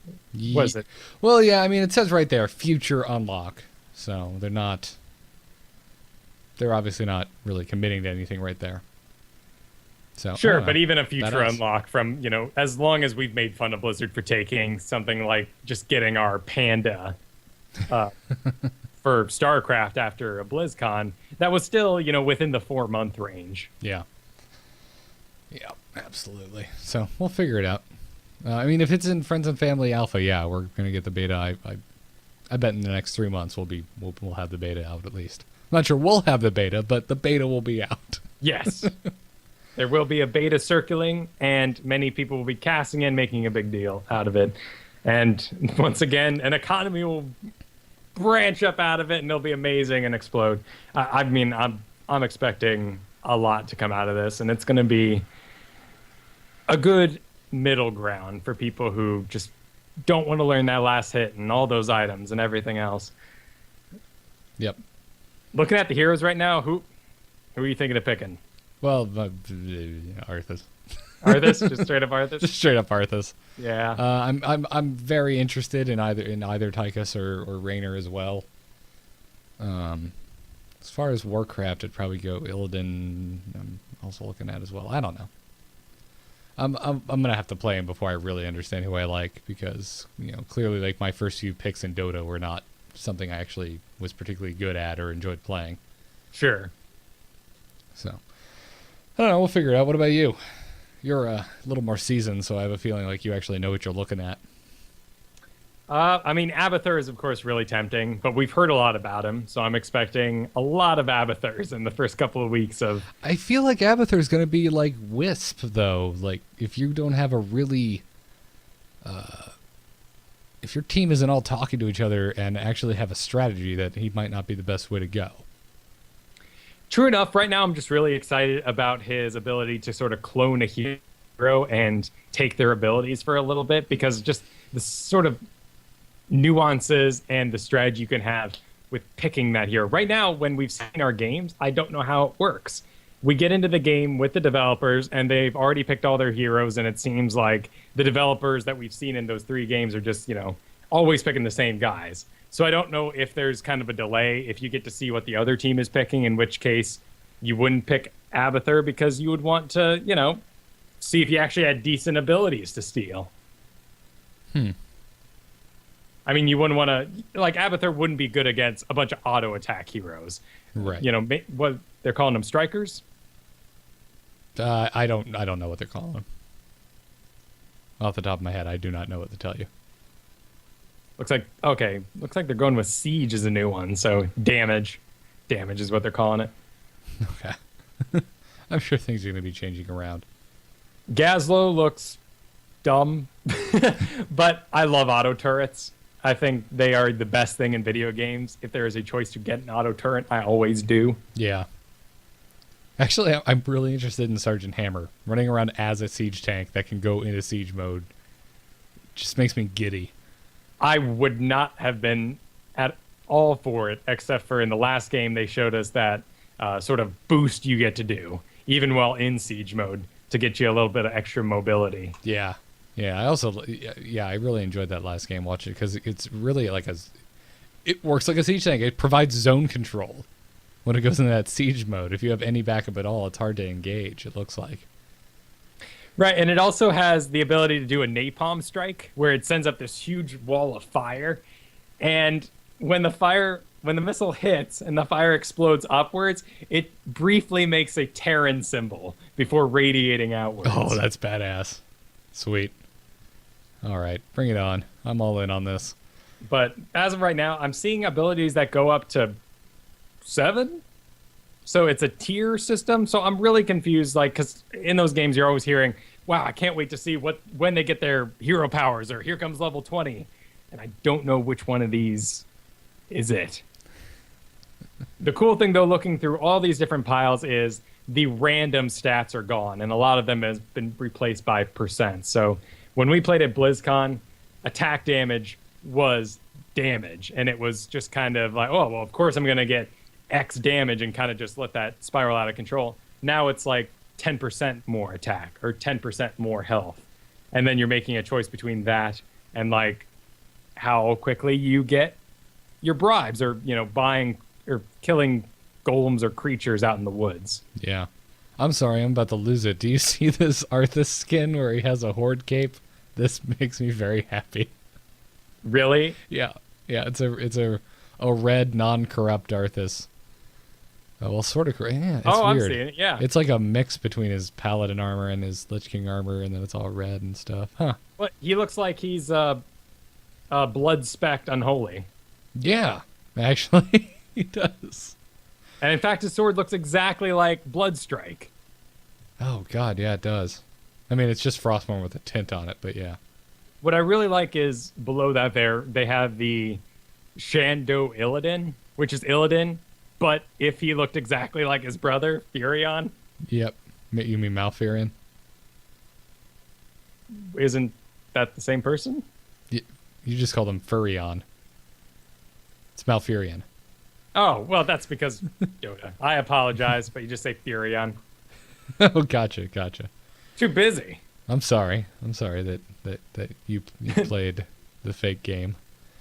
what is it? Well, yeah, I mean, it says right there, future unlock. So they're obviously not really committing to anything right there. So sure, but even a future unlock from, as long as we've made fun of Blizzard for taking something like just getting our panda for StarCraft after a BlizzCon, that was still, within the 4-month range. Yeah. Yeah, absolutely. So we'll figure it out. I mean, if it's in Friends and Family Alpha, yeah, we're gonna get the beta. I bet in the next 3 months we'll have the beta out at least. I'm not sure we'll have the beta, but the beta will be out. Yes. There will be a beta circulating, and many people will be casting in, making a big deal out of it. And once again, an economy will branch up out of it, and it'll be amazing and explode. I mean, I'm expecting a lot to come out of this, and it's going to be a good middle ground for people who just don't want to learn that last hit and all those items and everything else. Yep. Looking at the heroes right now, who are you thinking of picking? Well, Arthas. Arthas, just straight up Arthas. Just straight up Arthas. Yeah. I'm very interested in either Tychus or Raynor as well. As far as Warcraft, it'd probably go Illidan. I'm also looking at as well. I don't know. I'm gonna have to play him before I really understand who I like, because clearly like my first few picks in Dota were not something I actually was particularly good at or enjoyed playing. Sure. So I don't know. We'll figure it out. What about you? You're a little more seasoned, so I have a feeling like you actually know what you're looking at. I mean, Abathur is, of course, really tempting, but we've heard a lot about him, so I'm expecting a lot of Abathurs in the first couple of weeks of... I feel like Abathur is going to be like Wisp, though. Like, if you don't have a really... if your team isn't all talking to each other and actually have a strategy, that he might not be the best way to go. True enough, right now I'm just really excited about his ability to sort of clone a hero and take their abilities for a little bit, because just the sort of nuances and the strategy you can have with picking that hero. Right now, when we've seen our games, I don't know how it works. We get into the game with the developers, and they've already picked all their heroes, and it seems like the developers that we've seen in those 3 games are just, always picking the same guys. So I don't know if there's kind of a delay if you get to see what the other team is picking, in which case you wouldn't pick Abathur because you would want to, see if you actually had decent abilities to steal. I mean, you wouldn't want to... Like, Abathur wouldn't be good against a bunch of auto-attack heroes. Right. What they're calling them, strikers? I don't know what they're calling them. Off the top of my head, I do not know what to tell you. Looks like they're going with siege as a new one, so damage is what they're calling it. Okay. I'm sure things are going to be changing around. Gazlo looks dumb, but I love auto turrets. I think they are the best thing in video games. If there is a choice to get an auto turret, I always do. Yeah. Actually, I'm really interested in Sergeant Hammer. Running around as a siege tank that can go into siege mode just makes me giddy. I would not have been at all for it, except for in the last game they showed us that sort of boost you get to do, even while in siege mode, to get you a little bit of extra mobility. Yeah. Yeah, I really enjoyed that last game watching it, because it's really like it works like a siege tank. It provides zone control when it goes into that siege mode. If you have any backup at all, it's hard to engage, it looks like. Right, and it also has the ability to do a napalm strike, where it sends up this huge wall of fire, and when the missile hits and the fire explodes upwards, it briefly makes a Terran symbol before radiating outwards. Oh, that's badass. Sweet. All right, bring it on. I'm all in on this. But as of right now, I'm seeing abilities that go up to 7. So it's a tier system. So I'm really confused, because in those games you're always hearing wow, I can't wait to see when they get their hero powers, or here comes level 20. And I don't know which one of these is it. The cool thing, though, looking through all these different piles is the random stats are gone, and a lot of them has been replaced by percent. So when we played at BlizzCon, attack damage was damage, and it was just kind of like, oh, well, of course I'm going to get X damage and kind of just let that spiral out of control. Now it's like 10% more attack or 10% more health. And then you're making a choice between that and like how quickly you get your bribes, or, you know, buying or killing golems or creatures out in the woods. Yeah. I'm sorry, I'm about to lose it. Do you see this Arthas skin where he has a horde cape? This makes me very happy. Really? Yeah. Yeah, it's a red non-corrupt Arthas. Oh, well, sort of. Yeah, it's weird. I'm seeing it. Yeah, it's like a mix between his paladin armor and his Lich King armor, and then it's all red and stuff. Huh? Well, he looks like he's blood specked unholy. Yeah, actually, he does. And in fact, his sword looks exactly like Bloodstrike. Oh God, yeah, it does. I mean, it's just Frostmourne with a tint on it, but yeah. What I really like is below that they have the Shando Illidan, which is Illidan, but if he looked exactly like his brother, Furion. Yep. You mean Malfurion? Isn't that the same person? You just called him Furion. It's Malfurion. Oh, well, that's because Yoda. I apologize, but you just say Furion. Oh, gotcha. Too busy. I'm sorry that you played the fake game.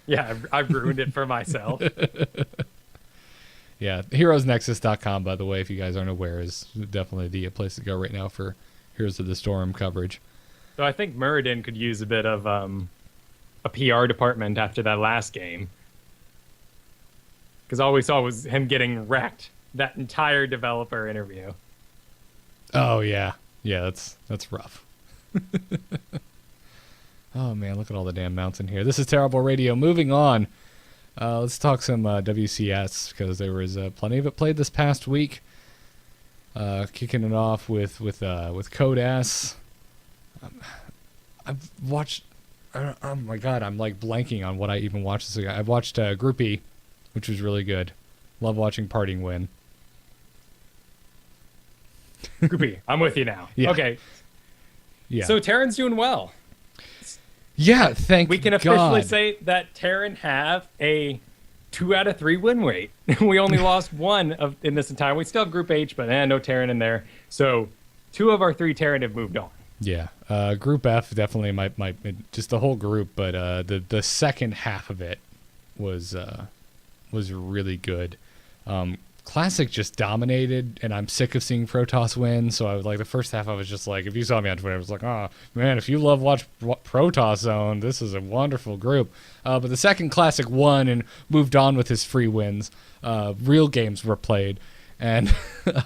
Yeah, I've ruined it for myself. Yeah, heroesnexus.com, by the way, if you guys aren't aware, is definitely the place to go right now for Heroes of the Storm coverage. So I think Muradin could use a bit of a PR department after that last game. Because all we saw was him getting wrecked, that entire developer interview. Oh, yeah. Yeah, that's rough. Oh, man, look at all the damn mounts in here. This is Terrible Radio. Moving on. Let's talk some WCS, because there was plenty of it played this past week. Kicking it off with Code S. I've watched. Oh my God, I'm like blanking on what I even watched this week. I've watched Group E, which was really good. Love watching Parting win. Group E, I'm with you now. Yeah. Okay. Yeah. So Terran's doing well. Yeah, thank We can officially God. say that Terran have a 2 out of 3 win rate. We only lost one in this entire. We still have Group H, but no Terran in there. So 2 of our 3 Terran have moved on. Yeah, Group F definitely might just the whole group, but the second half of it was really good. Classic just dominated, and I'm sick of seeing Protoss win. So I was like, the first half, I was just like, if you saw me on Twitter, I was like, oh man, if you love watch Protoss Zone, this is a wonderful group. But the second Classic won and moved on with his free wins. Real games were played, and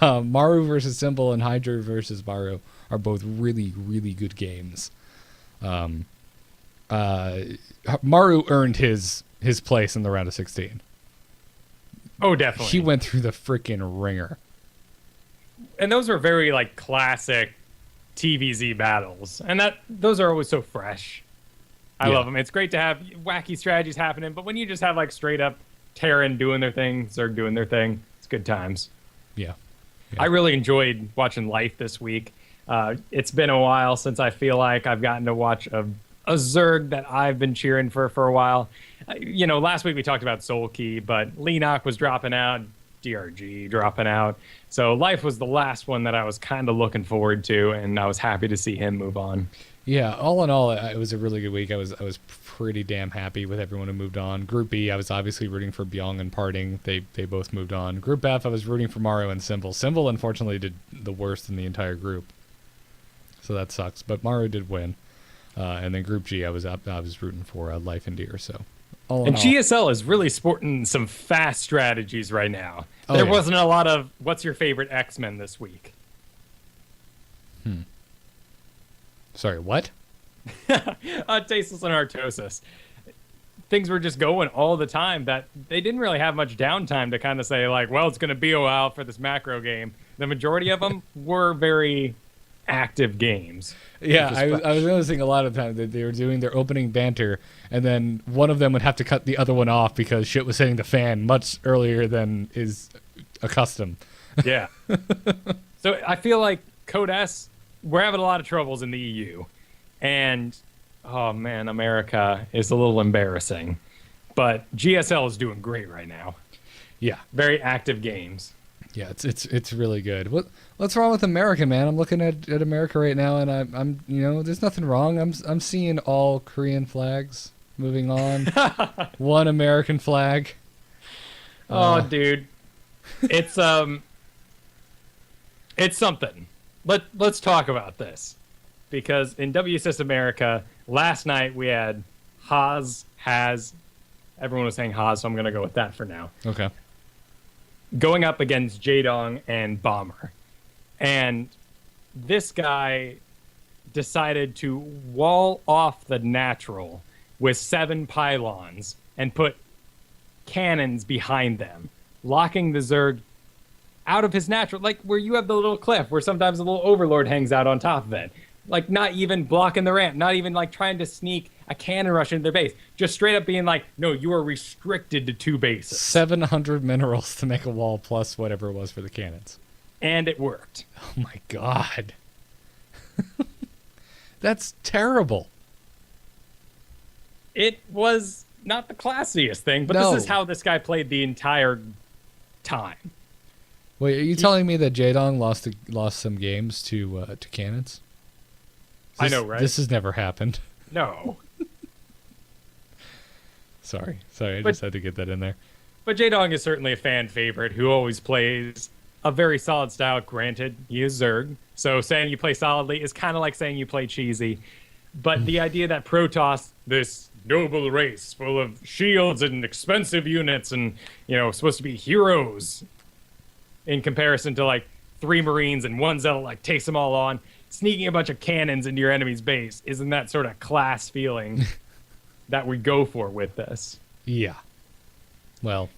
Maru versus Symbol and Hydra versus Maru are both really, really good games. Maru earned his place in the round of 16. Oh, definitely. He went through the freaking ringer. And those were very like classic TVZ battles, and those are always so fresh. I love them. It's great to have wacky strategies happening, but when you just have like straight up Terran doing their thing, Zerg doing their thing, it's good times. Yeah. I really enjoyed watching Life this week. It's been a while since I feel like I've gotten to watch a Zerg that I've been cheering for a while. Last week we talked about Soul Key, but Leenock was dropping out, DRG dropping out. So Life was the last one that I was kind of looking forward to, and I was happy to see him move on. Yeah, all in all, it was a really good week. I was pretty damn happy with everyone who moved on. Group B, I was obviously rooting for Byung and Parting. They both moved on. Group F, I was rooting for Maru and Symbol. Symbol, unfortunately, did the worst in the entire group. So that sucks. But Maru did win. And then Group G, I was rooting for Life and Deer. So, and GSL is really sporting some fast strategies right now. There wasn't a lot of what's your favorite X-Men this week. Sorry, what? Tasteless and Artosis. Things were just going all the time that they didn't really have much downtime to kind of say like, well, it's going to be a while for this macro game. The majority of them were very active games. Yeah, I was noticing a lot of times that they were doing their opening banter, and then one of them would have to cut the other one off because shit was hitting the fan much earlier than is accustomed. Yeah. So I feel like Code S, we're having a lot of troubles in the EU. And, oh man, America is a little embarrassing. But GSL is doing great right now. Yeah. Very active games. Yeah, it's really good. What's wrong with America, man? I'm looking at America right now, and I'm there's nothing wrong. I'm seeing all Korean flags moving on. One American flag. Oh, dude, it's something. Let's talk about this, because in WCS America last night we had has. Everyone was saying Haas, so I'm gonna go with that for now. Okay. Going up against Jaedong and Bomber. And this guy decided to wall off the natural with 7 pylons and put cannons behind them, locking the Zerg out of his natural, like where you have the little cliff where sometimes the little overlord hangs out on top of it. Like, not even blocking the ramp, not even like trying to sneak a cannon rush into their base. Just straight up being like, no, you are restricted to 2 bases. 700 minerals to make a wall plus whatever it was for the cannons. And it worked. Oh my god. That's terrible. It was not the classiest thing, but No. This is how this guy played the entire time. Wait, are you telling me that Jaedong lost some games to cannons? I know, right? This has never happened. No. Sorry, I just had to get that in there. But Jaedong is certainly a fan favorite who always plays a very solid style. Granted, he is Zerg, so saying you play solidly is kind of like saying you play cheesy. But the idea that Protoss, this noble race full of shields and expensive units and, supposed to be heroes in comparison to like 3 Marines and 1 Zealot, like takes them all on, sneaking a bunch of cannons into your enemy's base, isn't that sort of class feeling that we go for with this? Yeah. Well.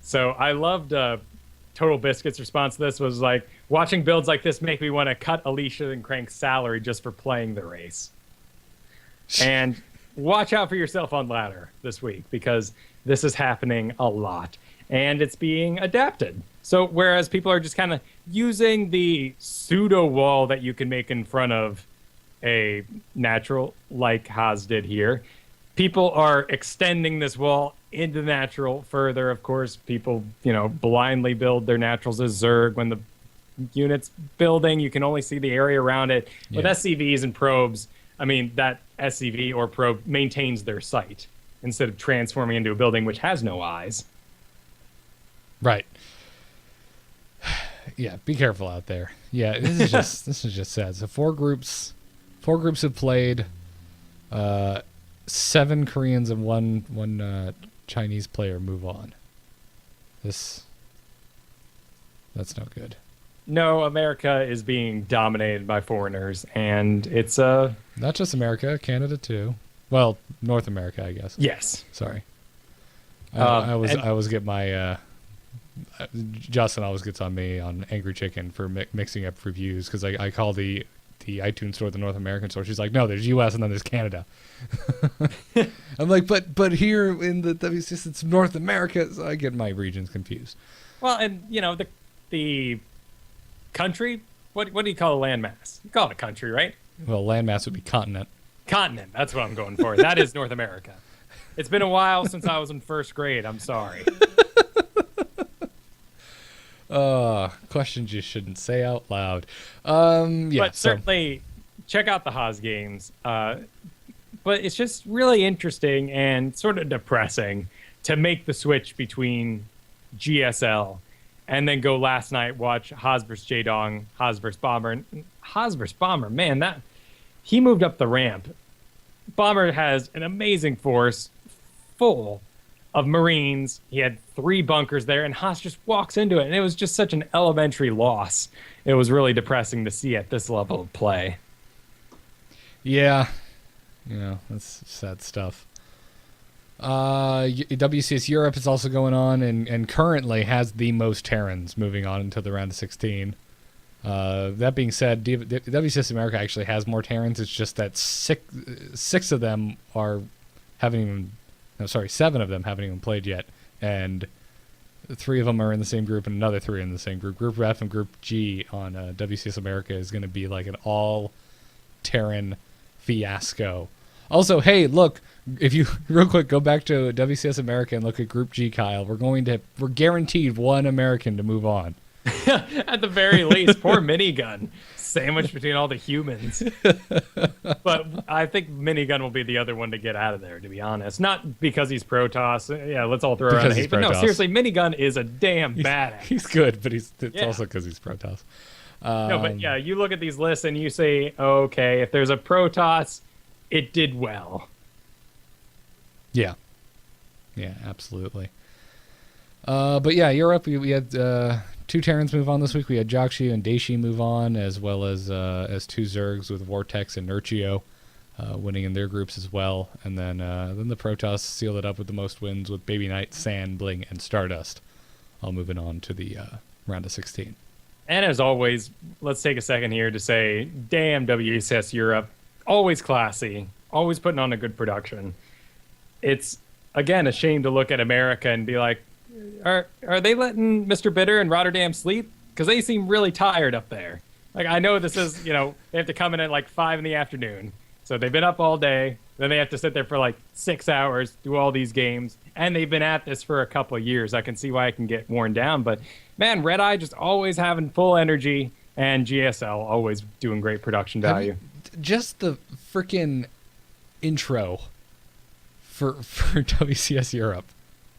So I loved Total Biscuit's response to this was like, watching builds like this make me want to cut Alicia and Crank's salary just for playing the race. And watch out for yourself on ladder this week, because this is happening a lot and it's being adapted. So whereas people are just kind of using the pseudo wall that you can make in front of a natural like Haas did here, people are extending this wall into natural further. Of course, people, blindly build their naturals as Zerg. When the unit's building, you can only see the area around it. With SCVs and probes, that SCV or probe maintains their sight instead of transforming into a building which has no eyes. Right. Yeah, be careful out there. Yeah, this is just sad. So 4 groups have played. 7 Koreans and one Chinese player move on. That's not good. No, America is being dominated by foreigners, and it's not just America, Canada too. Well, North America, I guess. Yes. Sorry. I always get my Justin always gets on me on Angry Chicken for mixing up reviews, because I call the iTunes store the North American store. She's like, no, there's U.S. and then there's Canada. I'm like, but here in the WCS it's North America, so I get my regions confused. Well, and the country, what do you call a landmass? You call it a country, right? Well, landmass would be continent. Continent, that's what I'm going for. That is North America. It's been a while since I was in first grade. I'm sorry. Questions you shouldn't say out loud. But certainly check out the Haas games. But it's just really interesting and sort of depressing to make the switch between GSL and then go last night, watch Haas vs. Jaedong, Haas vs. Bomber. And Haas vs. Bomber, man, he moved up the ramp. Bomber has an amazing force full of Marines. He had 3 bunkers there, and Haas just walks into it. And it was just such an elementary loss. It was really depressing to see at this level of play. Yeah. That's sad stuff. WCS Europe is also going on, and currently has the most Terrans moving on until the round of 16. That being said, WCS America actually has more Terrans. It's just that six of them haven't even. No, sorry, 7 of them haven't even played yet, and 3 of them are in the same group, and another 3 in the same group. Group F and Group G on WCS America is going to be like an all Terran fiasco. Also, hey, look, if you real quick go back to WCS America and look at Group G, Kyle, we're guaranteed 1 American to move on. At the very least, poor Minigun, sandwiched between all the humans. But I think Minigun will be the other one to get out of there, to be honest. Not because he's Protoss. Yeah, let's all throw around the hate. But no, seriously, Minigun is a damn badass. He's good, but it's also because he's Protoss. No, but yeah, you look at these lists and you say, okay, if there's a Protoss, it did well. Yeah. Yeah, absolutely. But yeah, Europe, we had 2 Terrans move on this week. We had Jakshi and Daishi move on, as well as 2 Zergs with Vortex and Nurchio winning in their groups as well. And then the Protoss sealed it up with the most wins with Baby Knight, Sand, Bling, and Stardust, all moving on to the round of 16. And as always, let's take a second here to say, damn WCS Europe, always classy, always putting on a good production. It's, again, a shame to look at America and be like, Are they letting Mr. Bitter and Rotterdam sleep? Because they seem really tired up there. Like, I know this is, they have to come in at like 5 in the afternoon. So they've been up all day. Then they have to sit there for like 6 hours, do all these games. And they've been at this for a couple of years. I can see why it can get worn down. But, man, Red Eye just always having full energy. And GSL always doing great production value. Just the freaking intro for WCS Europe.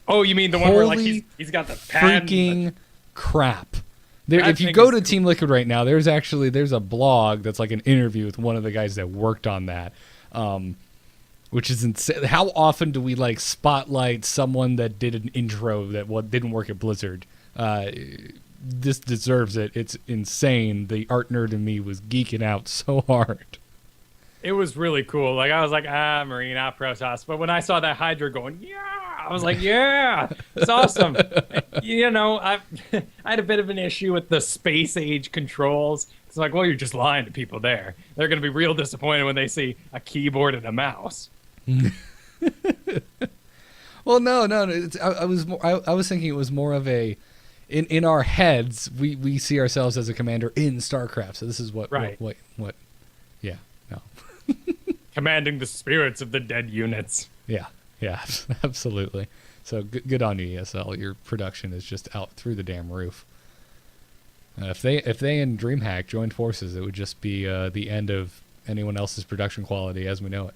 Oh, you mean the one where like he's got the pad? Freaking crap! If you go to Team Liquid right now, there's a blog that's like an interview with one of the guys that worked on that, which is insane. How often do we like spotlight someone that did an intro that didn't work at Blizzard? This deserves it. It's insane. The art nerd in me was geeking out so hard. It was really cool. Like, I was like, Marine, Protoss. But when I saw that Hydra going, yeah, I was like, yeah, it's awesome. I had a bit of an issue with the space age controls. It's like, well, you're just lying to people there. They're going to be real disappointed when they see a keyboard and a mouse. Well, no. I was thinking it was more of a, in our heads, we see ourselves as a commander in StarCraft. So this is what, right. What yeah, no. Commanding the spirits of the dead units. Yeah, absolutely. So good on you, ESL. Your production is just out through the damn roof. If they and DreamHack joined forces, it would just be the end of anyone else's production quality as we know it.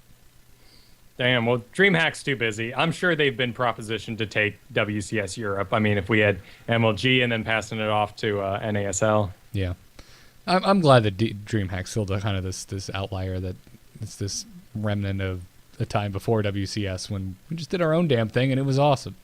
Damn, well, DreamHack's too busy. I'm sure they've been propositioned to take WCS Europe. I mean, if we had MLG and then passing it off to NASL. Yeah. I'm glad that DreamHack's still kind of this outlier, that it's this remnant of a time before WCS when we just did our own damn thing and it was awesome.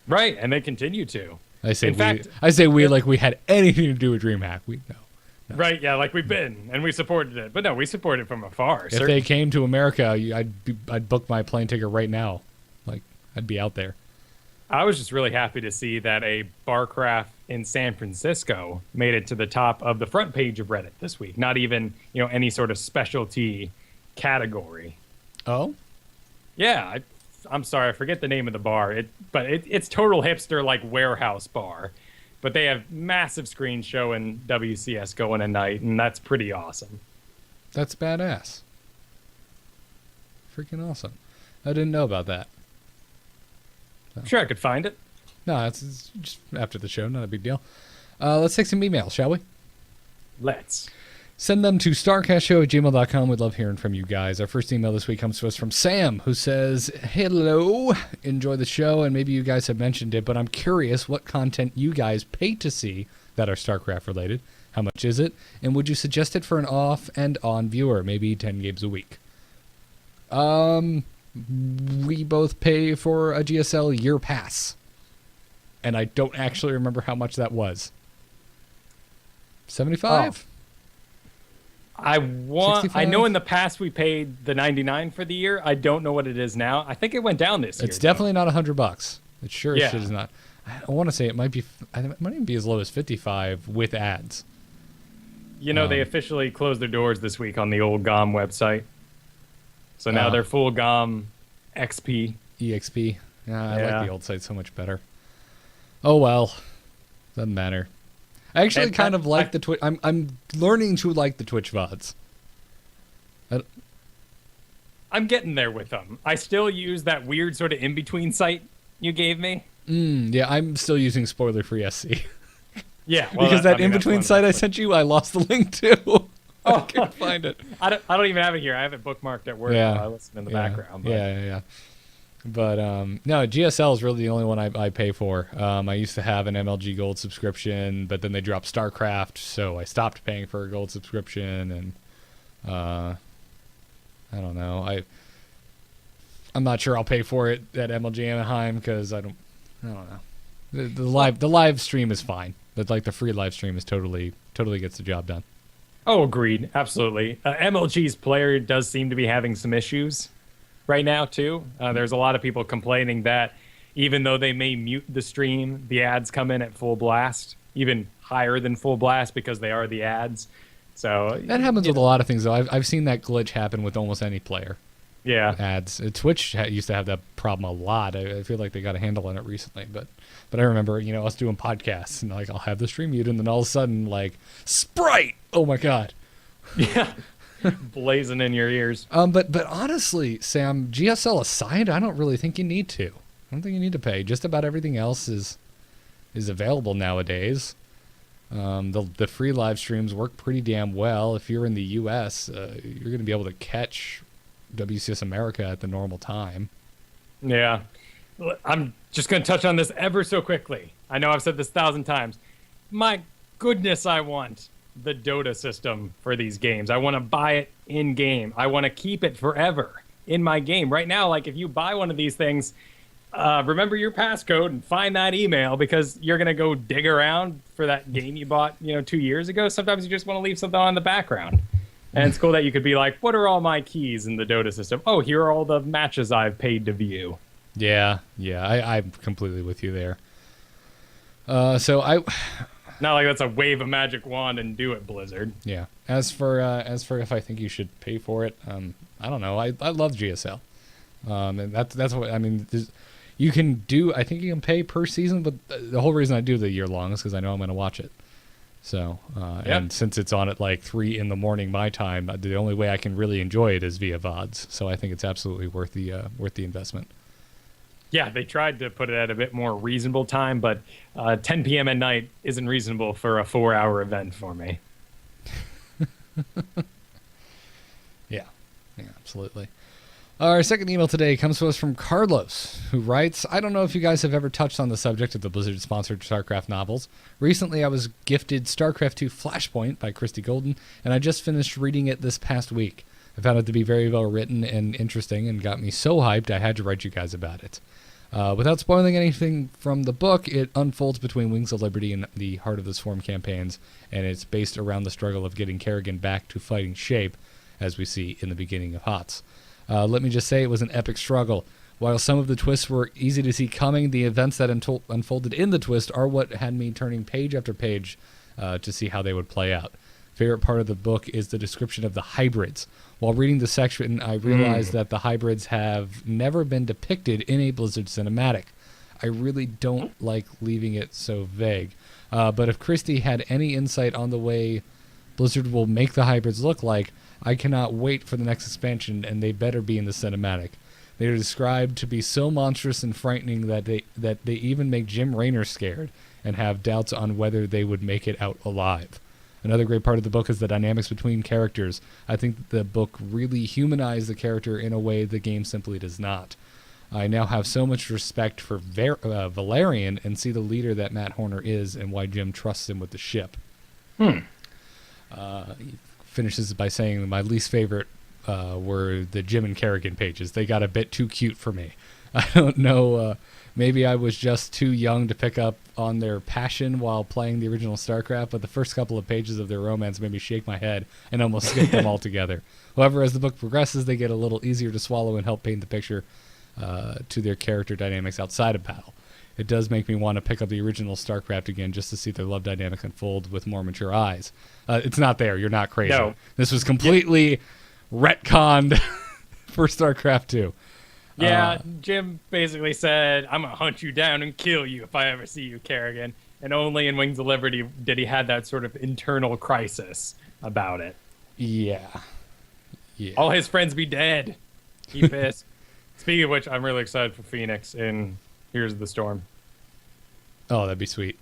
Right, and they continue to. I say we like we had anything to do with DreamHack. No. Right, yeah, like we've been, and we supported it. But no, we supported it from afar. If they came to America, I'd book my plane ticket right now. Like, I'd be out there. I was just really happy to see that a barcraft in San Francisco made it to the top of the front page of Reddit this week. Not even, any sort of specialty category. Oh? Yeah, I'm sorry, I forget the name of the bar. It's total hipster, like, warehouse bar. But they have massive screens showing WCS going at night, and that's pretty awesome. That's badass. Freaking awesome. I didn't know about that. I'm sure I could find it. No, it's just after the show, not a big deal. Let's take some emails, shall we? Let's. Send them to starcastshow@gmail.com. We'd love hearing from you guys. Our first email this week comes to us from Sam, who says, hello, enjoy the show, and maybe you guys have mentioned it, but I'm curious what content you guys pay to see that are StarCraft related. How much is it? And would you suggest it for an off and on viewer, maybe 10 games a week? We both pay for a GSL year pass, and I don't actually remember how much that was. 75? I know in the past we paid the $99 for the year. I don't know what it is now. I think it went down this year. It's definitely not $100. It sure is not. I want to say it might even be as low as $55 with ads. You know, they officially closed their doors this week on the old GOM website. So now they're full GOM XP. EXP. I like the old site so much better. Oh, well. Doesn't matter. I actually kind of like the Twitch. I'm learning to like the Twitch VODs. I'm getting there with them. I still use that weird sort of in-between site you gave me. Yeah, I'm still using spoiler-free SC. Yeah, well, because that in-between site I sent you, I lost the link to. I can't find it. I don't even have it here. I have it bookmarked at work. Yeah. I listen in the background. But. Yeah. But no, GSL is really the only one I pay for. I used to have an MLG Gold subscription, but then they dropped StarCraft, so I stopped paying for a Gold subscription, and I don't know. I'm not sure I'll pay for it at MLG Anaheim because I don't know. The live stream is fine, but like the free live stream is totally gets the job done. Oh, agreed. Absolutely. MLG's player does seem to be having some issues right now, too. There's a lot of people complaining that even though they may mute the stream, the ads come in at full blast, even higher than full blast because they are the ads. So that happens with a lot of things, though. I've seen that glitch happen with almost any player. Yeah. Ads. Twitch used to have that problem a lot. I feel like they got a handle on it recently, but I remember, us doing podcasts and like I'll have the stream muted, and then all of a sudden like Sprite. Oh my god. Yeah. Blazing in your ears. But honestly, Sam, GSL aside, I don't really think you need to. I don't think you need to pay. Just about everything else is available nowadays. The free live streams work pretty damn well. If you're in the U.S., you're going to be able to catch WCS America at the normal time. Yeah. I'm just going to touch on this ever so quickly. I know I've said this 1,000 times. My goodness, I want the Dota system for these games. I want to buy it in game. I want to keep it forever in my game. Right now, like if you buy one of these things, remember your passcode and find that email because you're going to go dig around for that game you bought, 2 years ago. Sometimes you just want to leave something on in the background. And it's cool that you could be like, what are all my keys in the Dota system? Oh, here are all the matches I've paid to view. Yeah, I'm completely with you there. Not like that's a wave a magic wand and do it, Blizzard. Yeah. As for if I think you should pay for it, I don't know. I love GSL, and that's what I mean. You can do. I think you can pay per season, but the whole reason I do the year long is because I know I'm going to watch it. So, and since it's on at like 3 a.m. my time, the only way I can really enjoy it is via VODs. So I think it's absolutely worth the investment. Yeah, they tried to put it at a bit more reasonable time, but 10 p.m. at night isn't reasonable for a 4-hour event for me. Yeah, absolutely. Our second email today comes to us from Carlos, who writes, I don't know if you guys have ever touched on the subject of the Blizzard-sponsored StarCraft novels. Recently, I was gifted StarCraft II Flashpoint by Christie Golden, and I just finished reading it this past week. I found it to be very well written and interesting and got me so hyped I had to write you guys about it. Without spoiling anything from the book, it unfolds between Wings of Liberty and the Heart of the Swarm campaigns, and it's based around the struggle of getting Kerrigan back to fighting shape, as we see in the beginning of HOTS. Let me just say it was an epic struggle. While some of the twists were easy to see coming, the events that unfolded in the twist are what had me turning page after page to see how they would play out. Favorite part of the book is the description of the hybrids. While reading the section, I realized that the hybrids have never been depicted in a Blizzard cinematic. I really don't like leaving it so vague. But if Christie had any insight on the way Blizzard will make the hybrids look like, I cannot wait for the next expansion, and they better be in the cinematic. They are described to be so monstrous and frightening that they even make Jim Raynor scared and have doubts on whether they would make it out alive. Another great part of the book is the dynamics between characters. I think the book really humanized the character in a way the game simply does not. I now have so much respect for Valerian and see the leader that Matt Horner is and why Jim trusts him with the ship. He finishes by saying my least favorite were the Jim and Kerrigan pages. They got a bit too cute for me. I don't know, maybe I was just too young to pick up on their passion while playing the original StarCraft, but the first couple of pages of their romance made me shake my head and almost skip them altogether. However, as the book progresses, they get a little easier to swallow and help paint the picture to their character dynamics outside of battle. it does make me want to pick up the original StarCraft again just to see their love dynamic unfold with more mature eyes. It's not there. You're not crazy. No. This was completely retconned for StarCraft 2. Yeah, Jim basically said, I'm going to hunt you down and kill you if I ever see you, Kerrigan. And only in Wings of Liberty did he have that sort of internal crisis about it. Yeah. All his friends be dead. He pissed. Speaking of which, I'm really excited for Phoenix in Here's the Storm. Oh, that'd be sweet.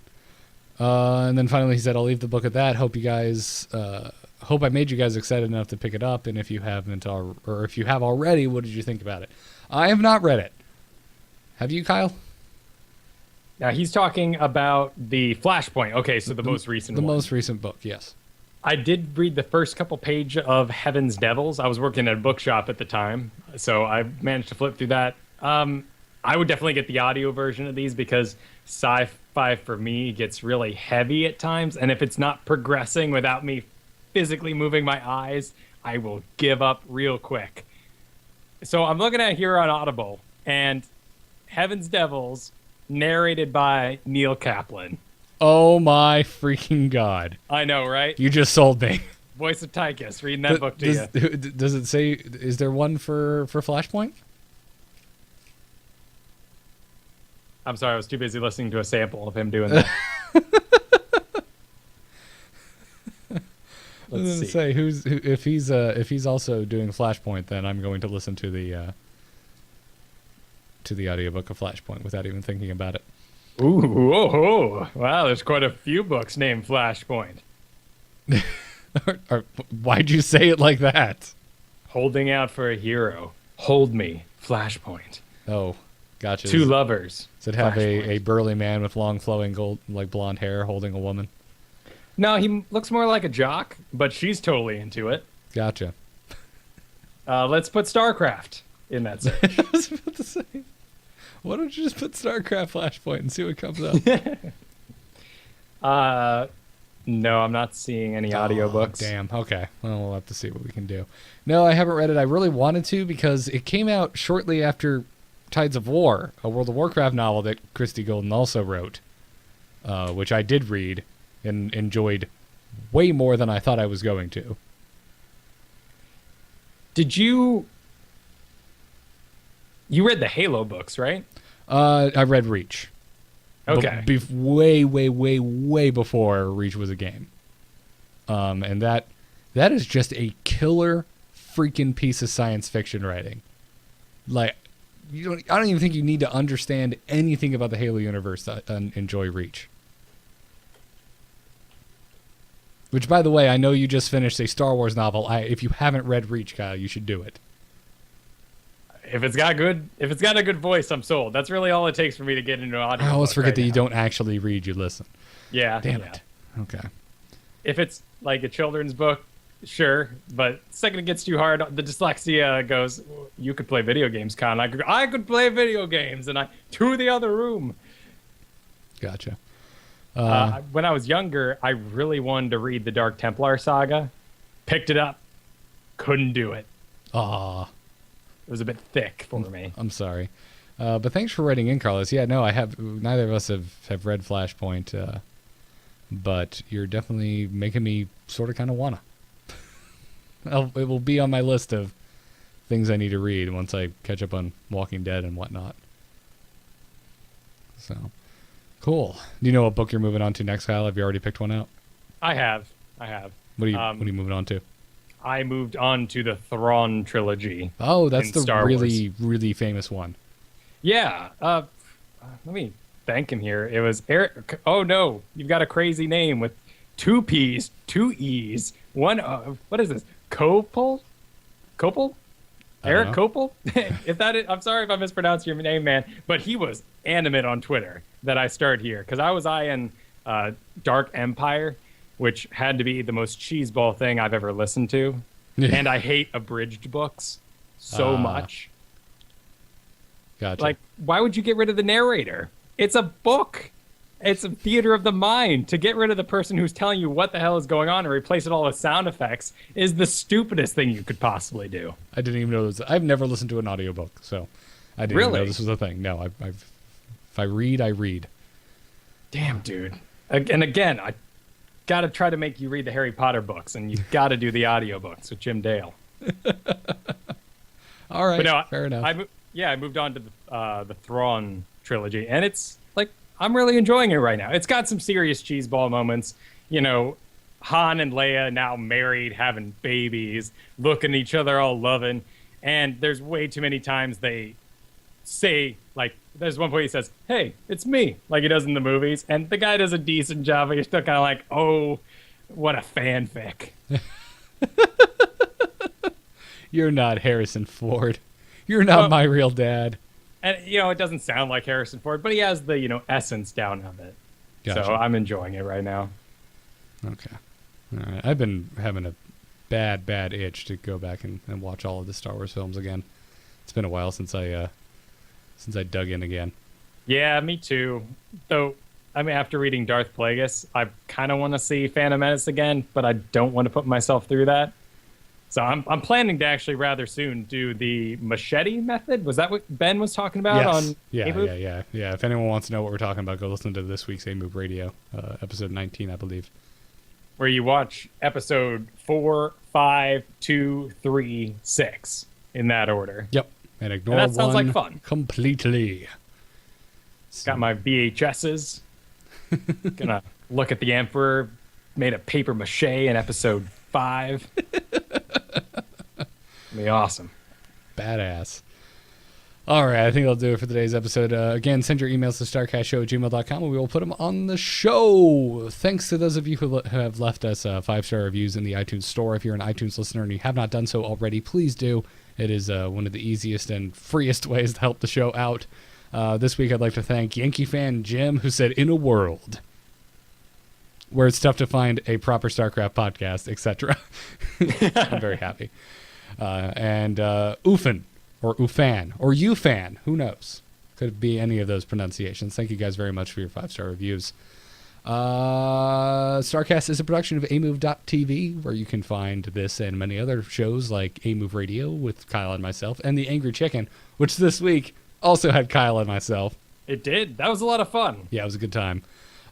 And then finally he said, I'll leave the book at that. Hope you guys, hope I made you guys excited enough to pick it up. And if you haven't, or if you have already, what did you think about it? I have not read it. Have you, Kyle? Now he's talking about the Flashpoint. Okay, so the most recent one. The most recent book, yes. I did read the first couple pages of Heaven's Devils. I was working at a bookshop at the time, so I managed to flip through that. I would definitely get the audio version of these because sci-fi for me gets really heavy at times, and if it's not progressing without me physically moving my eyes, I will give up real quick. So I'm looking at here on Audible, and Heaven's Devils, narrated by Neil Kaplan. Oh my freaking God. I know, right? You just sold me. Voice of Tychus, reading that book to you. Does it say, is there one for Flashpoint? I'm sorry, I was too busy listening to a sample of him doing that. Let's see. Say if he's also doing Flashpoint, then I'm going to listen to the audiobook of Flashpoint without even thinking about it. Ooh, oh, wow, there's quite a few books named Flashpoint. Why'd you say it like that? Holding Out for a Hero. Hold Me, Flashpoint. Oh, gotcha. Two Lovers. Does it have a burly man with long flowing gold, like blonde hair holding a woman? No, he looks more like a jock, but she's totally into it. Gotcha. Let's put StarCraft in that search. I was about to say, why don't you just put StarCraft Flashpoint and see what comes up? No, I'm not seeing any audiobooks. Damn. Okay. Well, we'll have to see what we can do. No, I haven't read it. I really wanted to because it came out shortly after Tides of War, a World of Warcraft novel that Christy Golden also wrote, which I did read and enjoyed way more than I thought I was going to. Did you read the Halo books, right? I read Reach. Okay. Way before Reach was a game. And that is just a killer freaking piece of science fiction writing. Like, I don't even think you need to understand anything about the Halo universe to enjoy Reach. Which, by the way, I know you just finished a Star Wars novel. If you haven't read Reach, Kyle, you should do it. If it's got a good voice, I'm sold. That's really all it takes for me to get into an audio. I always forget right that now. You don't actually read, you listen. Yeah. Damn it. Okay. If it's like a children's book, sure. But the second it gets too hard, the dyslexia goes, you could play video games, Con. I could play video games, and to the other room. Gotcha. When I was younger, I really wanted to read the Dark Templar saga. Picked it up. Couldn't do it. Aw. It was a bit thick for me. I'm sorry. But thanks for writing in, Carlos. Yeah, no, neither of us have read Flashpoint, but you're definitely making me sort of kind of wanna. It will be on my list of things I need to read once I catch up on Walking Dead and whatnot. So, cool. Do you know what book you're moving on to next, Kyle? Have you already picked one out? I have. What are you moving on to? I moved on to the Thrawn trilogy. Oh, that's the Star really, Wars. really famous one. Yeah. Let me thank him here. It was Eric. Oh, no. You've got a crazy name with 2 P's, 2 E's, 1. What is this? Copel? Eric Copel? I'm sorry if I mispronounced your name, man. But he was animate on Twitter that I started here. Because I was eyeing Dark Empire, which had to be the most cheeseball thing I've ever listened to. And I hate abridged books so much. Gotcha. Like, why would you get rid of the narrator? It's a book. It's a theater of the mind. To get rid of the person who's telling you what the hell is going on and replace it all with sound effects is the stupidest thing you could possibly do. I didn't even know I've never listened to an audiobook, so I didn't even know this was a thing. No, I've If I read, I read. Damn, dude. And again, I got to try to make you read the Harry Potter books, and you got to do the audiobooks with Jim Dale. All right, but no, fair enough. I moved on to the Thrawn trilogy, and it's like I'm really enjoying it right now. It's got some serious cheeseball moments. You know, Han and Leia now married, having babies, looking at each other all loving, and there's way too many times they say, like, there's one point he says, "Hey, it's me," like he does in the movies, and the guy does a decent job, but you're still kind of like, oh, what a fanfic. You're not Harrison Ford. You're not my real dad. And, it doesn't sound like Harrison Ford, but he has the, essence down of it. Gotcha. So I'm enjoying it right now. Okay. All right. I've been having a bad itch to go back and watch all of the Star Wars films again. It's been a while since I dug in again. Yeah, me too. Though, I mean, after reading Darth Plagueis, I kind of want to see Phantom Menace again, but I don't want to put myself through that. So I'm planning to actually rather soon do the machete method. Was that what Ben was talking about? Yes. On Yeah. A-Move? Yeah. If anyone wants to know what we're talking about, go listen to this week's A-Move Radio, episode 19, I believe. Where you watch episode 4, 5, 2, 3, 6 in that order. Yep. And ignore that sounds one like fun. Completely. Got my VHSs. Gonna look at the Emperor made of paper mache in episode 5. Be awesome. Badass. All right, I think I'll do it for today's episode. Again, send your emails to starcastshow@gmail.com, and we will put them on the show. Thanks to those of you who have left us 5-star reviews in the iTunes store. If you're an iTunes listener and you have not done so already, please do. It is one of the easiest and freest ways to help the show out. This week, I'd like to thank Yankee fan Jim, who said, "In a world where it's tough to find a proper StarCraft podcast, etc." I'm very happy. And Oofan, or Ufan, or Ufan, who knows? Could be any of those pronunciations. Thank you guys very much for your 5-star reviews. StarCast is a production of amove.tv, where you can find this and many other shows like A-Move Radio with Kyle and myself, and The Angry Chicken, which this week also had Kyle and myself. It did. That was a lot of fun. Yeah, it was a good time.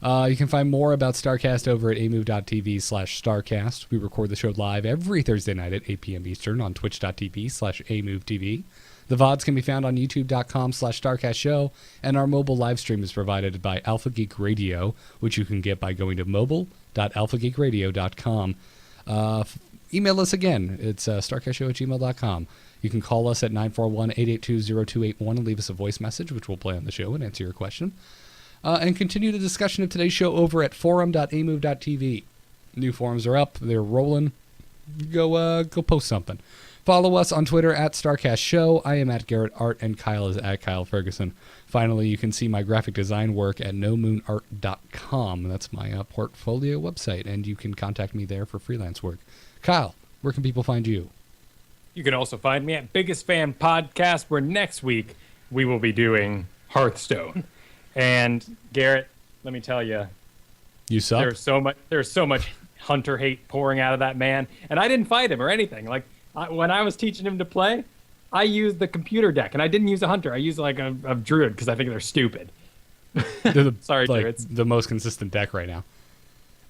You can find more about StarCast over at amove.tv/StarCast. We record the show live every Thursday night at 8 p.m. Eastern on twitch.tv/AMoveTV. The VODs can be found on youtube.com/StarCastShow, and our mobile live stream is provided by Alpha Geek Radio, which you can get by going to mobile.alphageekradio.com. Email us again. It's starcastshow@gmail.com. You can call us at 941-882-0281 and leave us a voice message, which we'll play on the show and answer your question. And continue the discussion of today's show over at forum.amove.tv. New forums are up. They're rolling. Go post something. Follow us on Twitter at StarCast Show. I am at Garrett Art, and Kyle is at Kyle Fergusson. Finally, you can see my graphic design work at nomoonart.com. That's my portfolio website, and you can contact me there for freelance work. Kyle, where can people find you? You can also find me at Biggest Fan Podcast, where next week we will be doing Hearthstone. And Garrett, let me tell you, you suck. There's so much hunter hate pouring out of that man, and I didn't fight him or anything. Like when I was teaching him to play, I used the computer deck, and I didn't use a hunter. I used like a druid because I think they're stupid. They're Sorry, like, druids. The most consistent deck right now.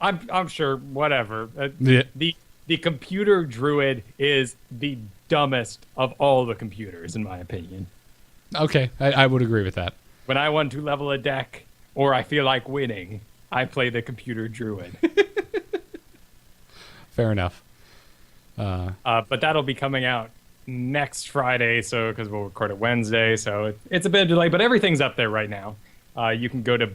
I'm sure. Whatever. Yeah. The computer druid is the dumbest of all the computers, in my opinion. Okay, I would agree with that. When I want to level a deck, or I feel like winning, I play the computer druid. Fair enough. But that'll be coming out next Friday, so because we'll record it Wednesday, so it's a bit of delay, but everything's up there right now. You can go to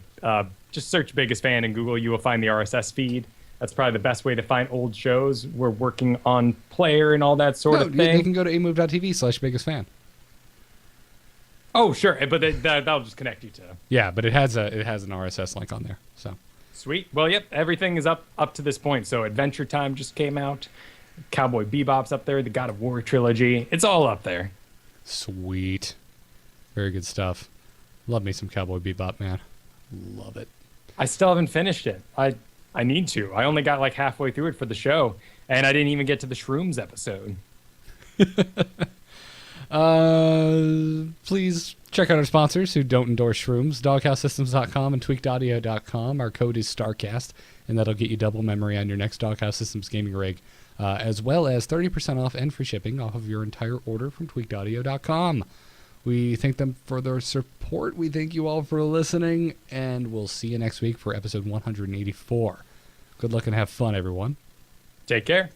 just search Biggest Fan in Google. You will find the RSS feed. That's probably the best way to find old shows. We're working on Player and all that sort of thing. They can go to amove.tv/biggestfan. Oh, sure, but that'll just connect you to. Yeah, but it has an RSS link on there. So sweet. Well, yep, everything is up to this point. So Adventure Time just came out. Cowboy Bebop's up there. The God of War trilogy. It's all up there. Sweet. Very good stuff. Love me some Cowboy Bebop, man. Love it. I still haven't finished it. I need to. I only got like halfway through it for the show, and I didn't even get to the Shrooms episode. Please check out our sponsors who don't endorse shrooms, doghousesystems.com and tweakedaudio.com. Our code is StarCast, and that'll get you double memory on your next Doghouse Systems gaming rig, as well as 30% off and free shipping off of your entire order from tweakedaudio.com. We thank them for their support. We thank you all for listening, and we'll see you next week for episode 184. Good luck and have fun, everyone. Take care.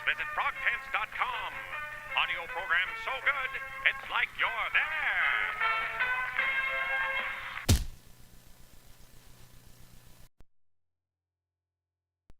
Visit frogpants.com. Audio program so good, it's like you're there.